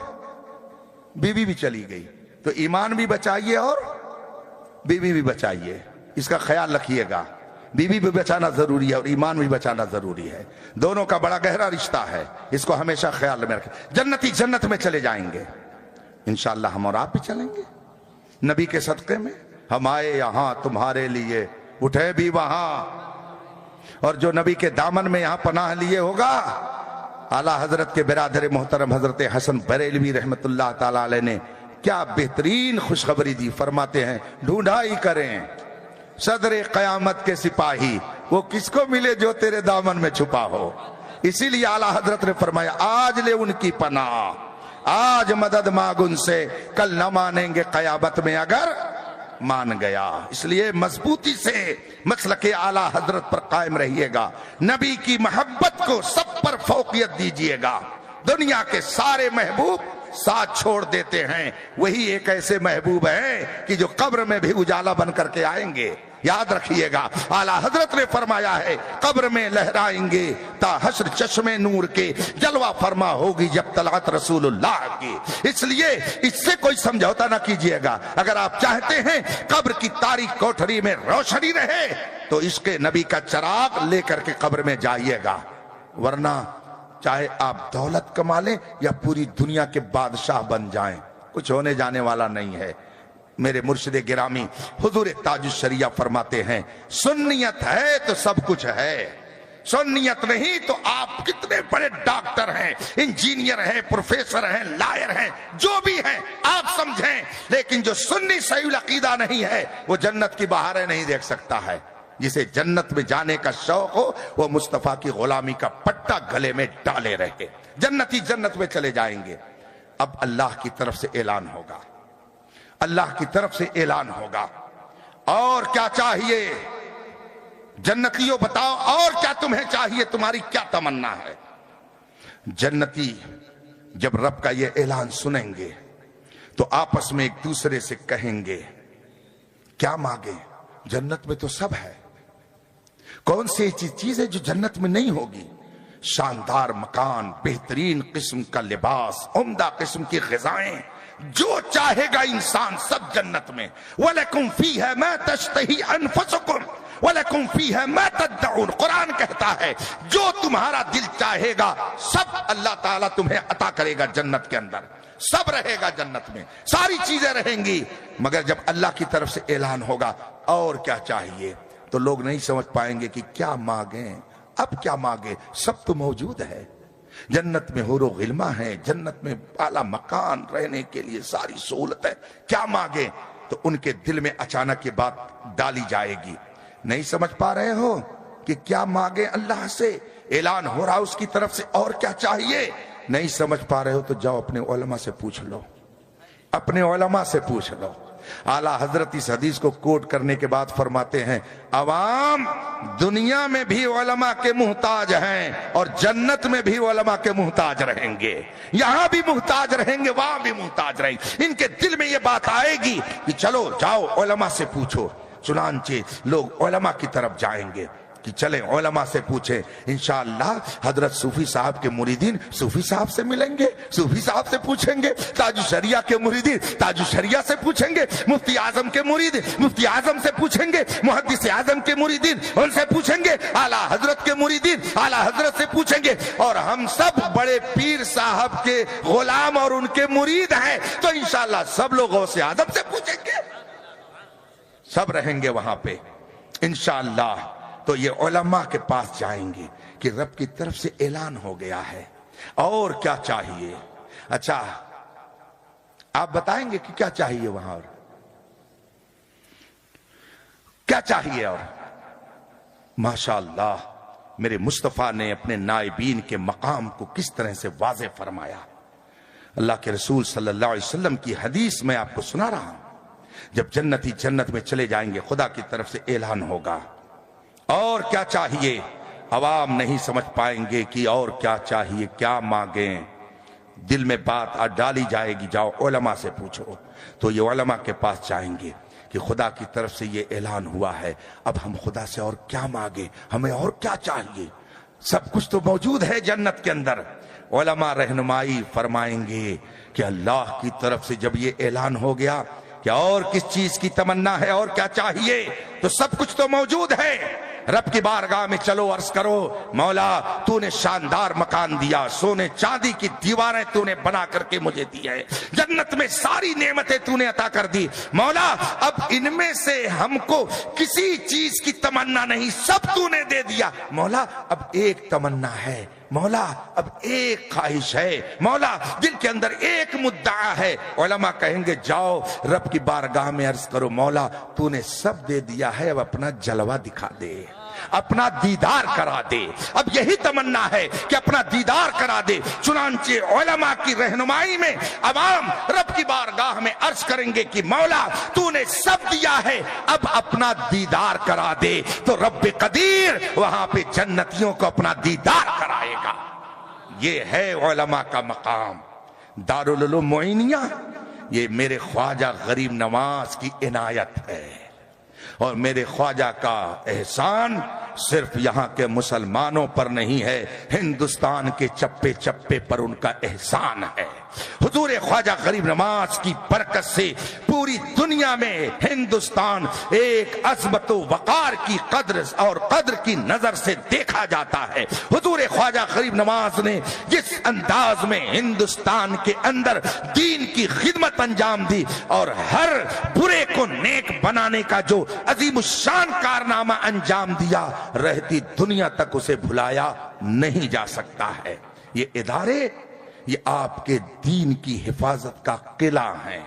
بیوی بھی چلی گئی. تو ایمان بھی بچائیے اور بیوی بھی بچائیے، اس کا خیال رکھیے گا. بیوی بھی بچانا ضروری ہے اور ایمان بھی بچانا ضروری ہے. دونوں کا بڑا گہرا رشتہ ہے، اس کو ہمیشہ خیال میں رکھیں. جنتی جنت میں چلے جائیں گے انشاءاللہ. ہم اور آپ بھی چلیں گے نبی کے صدقے میں. ہم آئے یہاں تمہارے لیے، اٹھے بھی وہاں. اور جو نبی کے دامن میں یہاں پناہ لیے ہوگا، اعلیٰ حضرت کے برادر محترم حضرت حسن بریلوی رحمت اللہ تعالی علیہ نے کیا بہترین خوشخبری دی. فرماتے ہیں ڈھونڈائی کریں صدر قیامت کے سپاہی، وہ کس کو ملے جو تیرے دامن میں چھپا ہو. اسی لیے اعلیٰ حضرت نے فرمایا آج لے ان کی پناہ، آج مدد مانگ ان سے، کل نہ مانیں گے قیامت میں اگر مان گیا. اس لیے مضبوطی سے مسلک اعلیٰ حضرت پر قائم رہیے گا. نبی کی محبت کو سب پر فوقیت دیجیے گا. دنیا کے سارے محبوب ساتھ چھوڑ دیتے ہیں، وہی ایک ایسے محبوب ہیں کہ جو قبر میں بھی اجالا بن کر کے آئیں گے. یاد رکھیے گا اعلیٰ حضرت نے فرمایا ہے قبر میں لہرائیں گے تا حشر چشمے نور کے، جلوہ فرما ہوگی جب طلعت رسول اللہ کی. اس لیے اس سے کوئی سمجھوتا نہ کیجیے گا. اگر آپ چاہتے ہیں قبر کی تاریک کوٹھری میں روشنی رہے تو عشق نبی کا چراغ لے کر کے قبر میں جائیے گا. ورنہ چاہے آپ دولت کما لیں یا پوری دنیا کے بادشاہ بن جائیں، کچھ ہونے جانے والا نہیں ہے. میرے مرشد گرامی حضور تاج الشریعہ فرماتے ہیں سنیت ہے تو سب کچھ ہے، سنیت نہیں تو آپ کتنے بڑے ڈاکٹر ہیں، انجینئر ہیں، پروفیسر ہیں، لائر ہیں، جو بھی ہیں آپ سمجھیں. لیکن جو سنی صحیح العقیدہ نہیں ہے وہ جنت کی بہاریں نہیں دیکھ سکتا ہے. جسے جنت میں جانے کا شوق ہو وہ مصطفیٰ کی غلامی کا پٹا گلے میں ڈالے رہے. جنتی جنت میں چلے جائیں گے. اب اللہ کی طرف سے اعلان ہوگا، اللہ کی طرف سے اعلان ہوگا. اور کیا چاہیے جنتیوں؟ بتاؤ اور کیا تمہیں چاہیے، تمہاری کیا تمنا ہے؟ جنتی جب رب کا یہ اعلان سنیں گے تو آپس میں ایک دوسرے سے کہیں گے کیا مانگیں؟ جنت میں تو سب ہے، کون سی چیز ہے جو جنت میں نہیں ہوگی؟ شاندار مکان، بہترین قسم کا لباس، عمدہ قسم کی غذائیں، جو چاہے گا انسان سب جنت میں. وَلَكُمْ فِيهَا مَا تَشْتَهِي أَنفُسُكُمْ وَلَكُمْ فِيهَا مَا تَدَّعُونَ. قرآن کہتا ہے جو تمہارا دل چاہے گا سب اللہ تعالیٰ تمہیں عطا کرے گا جنت کے اندر. سب رہے گا جنت میں، ساری چیزیں رہیں گی. مگر جب اللہ کی طرف سے اعلان ہوگا اور کیا چاہیے تو لوگ نہیں سمجھ پائیں گے کہ کیا مانگیں، اب کیا مانگیں. سب تو موجود ہے. جنت میں حور و غلما ہیں، جنت میں اعلیٰ مکان، رہنے کے لیے ساری سہولت ہے، کیا مانگیں؟ تو ان کے دل میں اچانک یہ بات ڈالی جائے گی، نہیں سمجھ پا رہے ہو کہ کیا مانگیں اللہ سے؟ اعلان ہو رہا اس کی طرف سے، اور کیا چاہیے؟ نہیں سمجھ پا رہے ہو تو جاؤ اپنے علماء سے پوچھ لو، اپنے علماء سے پوچھ لو۔ اعلیٰ حضرت اس حدیث کو کوٹ کرنے کے بعد فرماتے ہیں عوام دنیا میں بھی علماء کے محتاج ہیں اور جنت میں بھی علماء کے محتاج رہیں گے، یہاں بھی محتاج رہیں گے، وہاں بھی محتاج رہیں گے۔ ان کے دل میں یہ بات آئے گی کہ چلو جاؤ علماء سے پوچھو، چنانچہ لوگ علماء کی طرف جائیں گے کہ چلیں علماء سے پوچھیں، انشاءاللہ حضرت صوفی صاحب کے مریدین صوفی صاحب سے ملیں گے، صوفی صاحب سے پوچھیں گے، تاج الشریعہ کے مریدین تاج الشریعہ سے پوچھیں گے، مفتی اعظم کے مرید مفتی اعظم سے پوچھیں گے، محدث اعظم کے مریدین ان سے پوچھیں گے، اعلیٰ حضرت کے مریدین اعلیٰ حضرت سے پوچھیں گے، اور ہم سب بڑے پیر صاحب کے غلام اور ان کے مرید ہیں تو انشاءاللہ سب لوگوں سے اعظم سے پوچھیں گے، سب رہیں گے وہاں پہ انشاءاللہ۔ تو یہ علماء کے پاس جائیں گے کہ رب کی طرف سے اعلان ہو گیا ہے، اور کیا چاہیے؟ اچھا آپ بتائیں گے کہ کیا چاہیے وہاں، اور کیا چاہیے؟ اور ماشاءاللہ میرے مصطفیٰ نے اپنے نائبین کے مقام کو کس طرح سے واضح فرمایا۔ اللہ کے رسول صلی اللہ علیہ وسلم کی حدیث میں آپ کو سنا رہا ہوں، جب جنتی جنت میں چلے جائیں گے خدا کی طرف سے اعلان ہوگا، اور کیا چاہیے؟ عوام نہیں سمجھ پائیں گے کہ اور کیا چاہیے، کیا مانگیں، دل میں بات ڈالی جائے گی جاؤ علماء سے پوچھو، تو یہ علماء کے پاس جائیں گے کہ خدا کی طرف سے یہ اعلان ہوا ہے، اب ہم خدا سے اور کیا مانگیں، ہمیں اور کیا چاہیے؟ سب کچھ تو موجود ہے جنت کے اندر۔ علماء رہنمائی فرمائیں گے کہ اللہ کی طرف سے جب یہ اعلان ہو گیا کہ اور کس چیز کی تمنا ہے اور کیا چاہیے، تو سب کچھ تو موجود ہے۔ رب کی بارگاہ میں چلو عرض کرو مولا تو نے شاندار مکان دیا، سونے چاندی کی دیواریں تو نے بنا کر کے مجھے دی ہے، جنت میں ساری نعمتیں تو نے عطا کر دی، مولا اب ان میں سے ہم کو کسی چیز کی تمنا نہیں، سب تو نے دے دیا، مولا اب ایک تمنا ہے، مولا اب ایک خواہش ہے، مولا دل کے اندر ایک مدعا ہے۔ علماء کہیں گے جاؤ رب کی بارگاہ میں عرض کرو مولا تو نے سب دے دیا ہے، اب اپنا جلوہ دکھا دے، اپنا دیدار کرا دے، اب یہی تمنا ہے کہ اپنا دیدار کرا دے۔ چنانچہ علماء کی رہنمائی میں عوام رب کی بارگاہ میں عرض کریں گے کہ مولا تو نے سب دیا ہے، اب اپنا دیدار کرا دے، تو رب قدیر وہاں پہ جنتیوں کو اپنا دیدار کرائے گا۔ یہ ہے علماء کا مقام۔ دارالعلوم معینیہ یہ میرے خواجہ غریب نواز کی عنایت ہے، اور میرے خواجہ کا احسان صرف یہاں کے مسلمانوں پر نہیں ہے، ہندوستان کے چپے چپے پر ان کا احسان ہے۔ حضور خواجہ غریب نواز کی برکت سے پوری دنیا میں ہندوستان ایک عظمت و وقار کی قدر کی نظر سے دیکھا جاتا ہے۔ حضور خواجہ غریب نواز نے جس انداز میں ہندوستان کے اندر دین کی خدمت انجام دی اور ہر برے کو نیک بنانے کا جو عظیم الشان کارنامہ انجام دیا، رہتی دنیا تک اسے بھلایا نہیں جا سکتا ہے۔ یہ ادارے یہ آپ کے دین کی حفاظت کا قلعہ ہیں،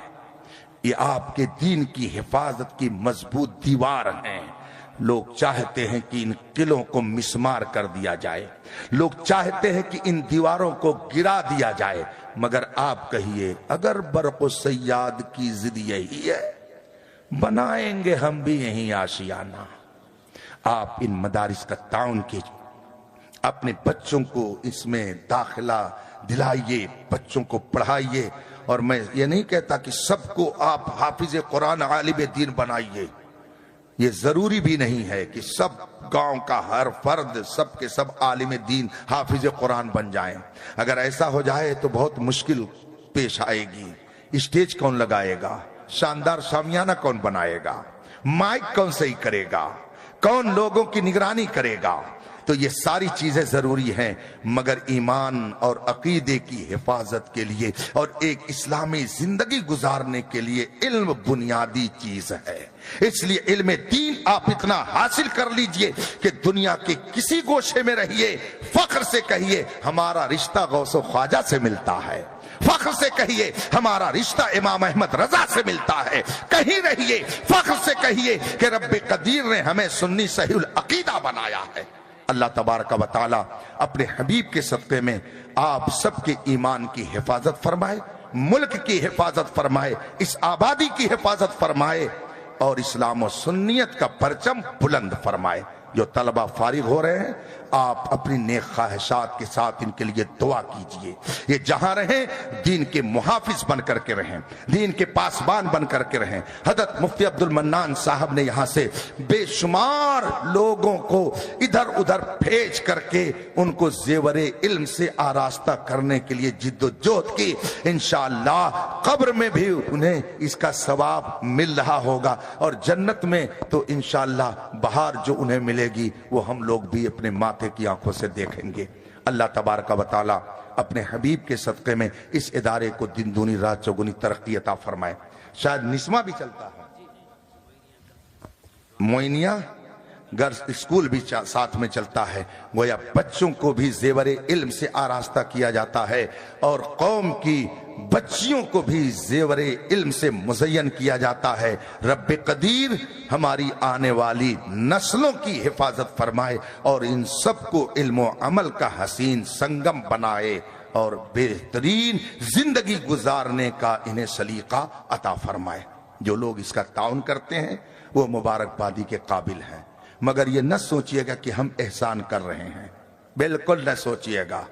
یہ آپ کے دین کی حفاظت کی مضبوط دیوار ہیں۔ لوگ چاہتے ہیں کہ ان قلعوں کو مسمار کر دیا جائے، لوگ چاہتے ہیں کہ ان دیواروں کو گرا دیا جائے، مگر آپ کہیے اگر برق و صیاد کی ضد یہی ہے بنائیں گے ہم بھی یہیں آشیانہ۔ آپ ان مدارس کا تعاون کیجیے، اپنے بچوں کو اس میں داخلہ دلائیے، بچوں کو پڑھائیے، اور میں یہ نہیں کہتا کہ سب کو آپ حافظ قرآن عالم دین بنائیے، یہ ضروری بھی نہیں ہے کہ سب گاؤں کا ہر فرد سب کے سب عالم دین حافظ قرآن بن جائیں۔ اگر ایسا ہو جائے تو بہت مشکل پیش آئے گی۔ اسٹیج کون لگائے گا؟ شاندار شامیانہ کون بنائے گا؟ مائک کون صحیح کرے گا؟ کون لوگوں کی نگرانی کرے گا؟ تو یہ ساری چیزیں ضروری ہیں، مگر ایمان اور عقیدے کی حفاظت کے لیے اور ایک اسلامی زندگی گزارنے کے لیے علم بنیادی چیز ہے۔ اس لیے علم دین آپ اتنا حاصل کر لیجئے کہ دنیا کے کسی گوشے میں رہیے، فخر سے کہیے ہمارا رشتہ غوث و خواجہ سے ملتا ہے، فخر سے کہیے ہمارا رشتہ امام احمد رضا سے ملتا ہے، کہیں رہیے فخر سے کہیے کہ رب قدیر نے ہمیں سنی صحیح العقیدہ بنایا ہے۔ اللہ تبارک و تعالی اپنے حبیب کے صدقے میں آپ سب کے ایمان کی حفاظت فرمائے، ملک کی حفاظت فرمائے، اس آبادی کی حفاظت فرمائے اور اسلام و سنیت کا پرچم بلند فرمائے۔ جو طلبہ فارغ ہو رہے ہیں آپ اپنی نیک خواہشات کے ساتھ ان کے لیے دعا کیجئے، یہ جہاں رہیں دین کے محافظ بن کر کے رہیں، دین کے پاسبان بن کر کے رہیں۔ حضرت مفتی عبد المنان صاحب نے یہاں سے بے شمار لوگوں کو ادھر ادھر بھیج کر کے ان کو زیور علم سے آراستہ کرنے کے لیے جد و جہد کی، انشاءاللہ قبر میں بھی انہیں اس کا ثواب مل رہا ہوگا، اور جنت میں تو انشاءاللہ بہار جو انہیں ملے گی وہ ہم لوگ بھی اپنے ماتھے کی آنکھوں سے دیکھیں گے۔ اللہ تبارک و تعالی اپنے حبیب کے صدقے میں اس ادارے کو دن دونی رات چوگنی ترقی عطا فرمائے۔ شاید نسمہ بھی چلتا ہے، موئنیہ گھر اسکول بھی ساتھ میں چلتا ہے، گویا بچوں کو بھی زیور علم سے آراستہ کیا جاتا ہے اور قوم کی بچیوں کو بھی زیور علم سے مزین کیا جاتا ہے۔ رب قدیر ہماری آنے والی نسلوں کی حفاظت فرمائے اور ان سب کو علم و عمل کا حسین سنگم بنائے اور بہترین زندگی گزارنے کا انہیں سلیقہ عطا فرمائے۔ جو لوگ اس کا تعاون کرتے ہیں وہ مبارکبادی کے قابل ہیں، مگر یہ نہ سوچئے گا کہ ہم احسان کر رہے ہیں، بالکل نہ سوچئے گا،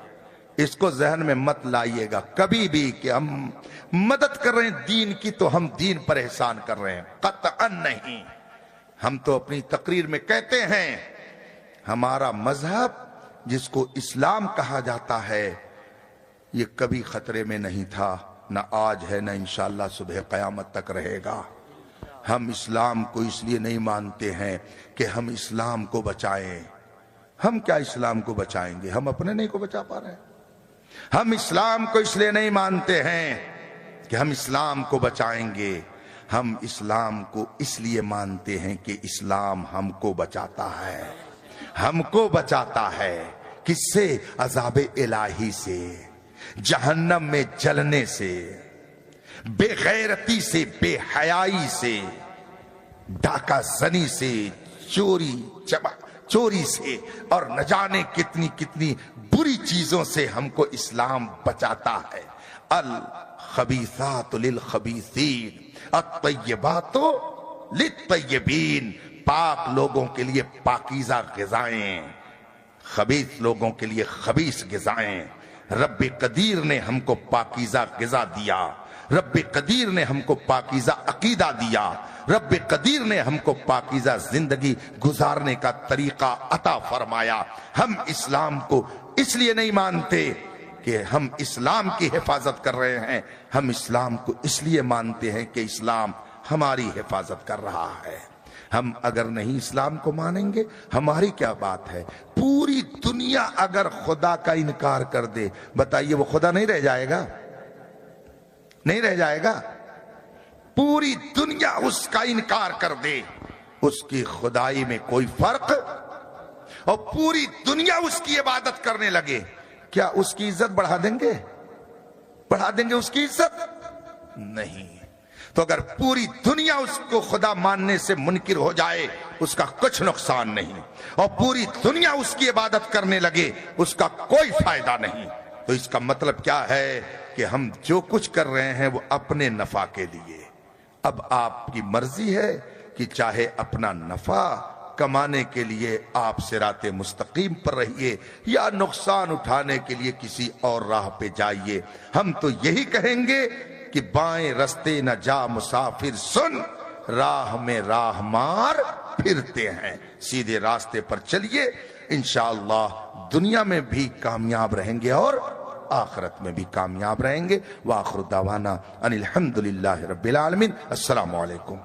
اس کو ذہن میں مت لائیے گا کبھی بھی کہ ہم مدد کر رہے ہیں دین کی تو ہم دین پر احسان کر رہے ہیں، قطعاً نہیں۔ ہم تو اپنی تقریر میں کہتے ہیں ہمارا مذہب جس کو اسلام کہا جاتا ہے یہ کبھی خطرے میں نہیں تھا، نہ آج ہے نہ انشاءاللہ صبح قیامت تک رہے گا۔ ہم اسلام کو اس لیے نہیں مانتے ہیں کہ ہم اسلام کو بچائیں، ہم کیا اسلام کو بچائیں گے، ہم اپنے نہیں کو بچا پا رہے ہیں۔ ہم اسلام کو اس لیے نہیں مانتے ہیں کہ ہم اسلام کو بچائیں گے، ہم اسلام کو اس لیے مانتے ہیں کہ اسلام ہم کو بچاتا ہے، ہم کو بچاتا ہے کس سے؟ عذاب الہی سے، جہنم میں جلنے سے، بے غیرتی سے، بے حیائی سے، ڈاکہ زنی سے، چوری سے اور نہ جانے کتنی کتنی بری چیزوں سے ہم کو اسلام بچاتا ہے۔ الخبیثات للخبیثین الطیبات للطیبین، پاک لوگوں کے لیے پاکیزہ غذائیں، خبیث لوگوں کے لیے خبیث غذائیں۔ رب قدیر نے ہم کو پاکیزہ غذا دیا، رب قدیر نے ہم کو پاکیزہ عقیدہ دیا، رب قدیر نے ہم کو پاکیزہ زندگی گزارنے کا طریقہ عطا فرمایا۔ ہم اسلام کو اس لیے نہیں مانتے کہ ہم اسلام کی حفاظت کر رہے ہیں، ہم اسلام کو اس لیے مانتے ہیں کہ اسلام ہماری حفاظت کر رہا ہے۔ ہم اگر نہیں اسلام کو مانیں گے ہماری کیا بات ہے؟ پوری دنیا اگر خدا کا انکار کر دے، بتائیے وہ خدا نہیں رہ جائے گا؟ نہیں رہ جائے گا؟ پوری دنیا اس کا انکار کر دے، اس کی خدائی میں کوئی فرق، اور پوری دنیا اس کی عبادت کرنے لگے، کیا اس کی عزت بڑھا دیں گے؟ بڑھا دیں گے اس کی عزت؟ نہیں۔ تو اگر پوری دنیا اس کو خدا ماننے سے منکر ہو جائے اس کا کچھ نقصان نہیں، اور پوری دنیا اس کی عبادت کرنے لگے اس کا کوئی فائدہ نہیں۔ تو اس کا مطلب کیا ہے کہ ہم جو کچھ کر رہے ہیں وہ اپنے نفع کے لیے۔ اب آپ کی مرضی ہے کہ چاہے اپنا نفع کمانے کے لیے آپ صراط مستقیم پر رہیے یا نقصان اٹھانے کے لیے کسی اور راہ پہ جائیے۔ ہم تو یہی کہیں گے کہ بائیں رستے نہ جا مسافر سن، راہ میں راہ مار پھرتے ہیں، سیدھے راستے پر چلیے، انشاءاللہ دنیا میں بھی کامیاب رہیں گے اور آخرت میں بھی کامیاب رہیں گے۔ وآخر دعوانا ان الحمدللہ رب العالمین۔ السلام علیکم۔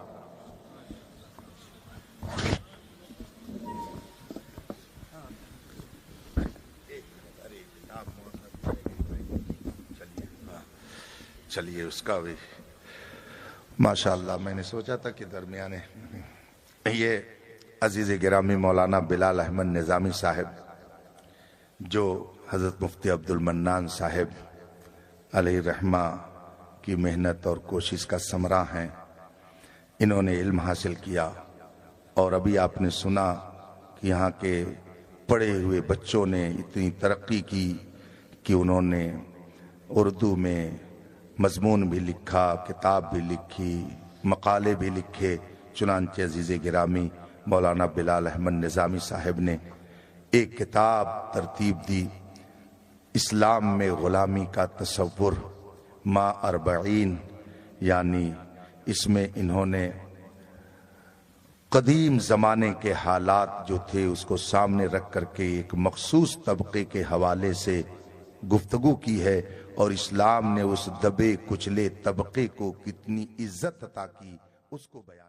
چلیے اس کا بھی ماشاءاللہ میں نے سوچا تھا کہ درمیانے یہ عزیز گرامی مولانا بلال احمد نظامی صاحب جو حضرت مفتی عبد المنان صاحب علیہ رحمہ کی محنت اور کوشش کا ثمرہ ہیں، انہوں نے علم حاصل کیا اور ابھی آپ نے سنا کہ یہاں کے پڑھے ہوئے بچوں نے اتنی ترقی کی کہ انہوں نے اردو میں مضمون بھی لکھا، کتاب بھی لکھی، مقالے بھی لکھے۔ چنانچہ عزیز گرامی مولانا بلال احمد نظامی صاحب نے ایک کتاب ترتیب دی، اسلام میں غلامی کا تصور ما 40، یعنی اس میں انہوں نے قدیم زمانے کے حالات جو تھے اس کو سامنے رکھ کر کے ایک مخصوص طبقے کے حوالے سے گفتگو کی ہے، اور اسلام نے اس دبے کچلے طبقے کو کتنی عزت عطا کی اس کو بیان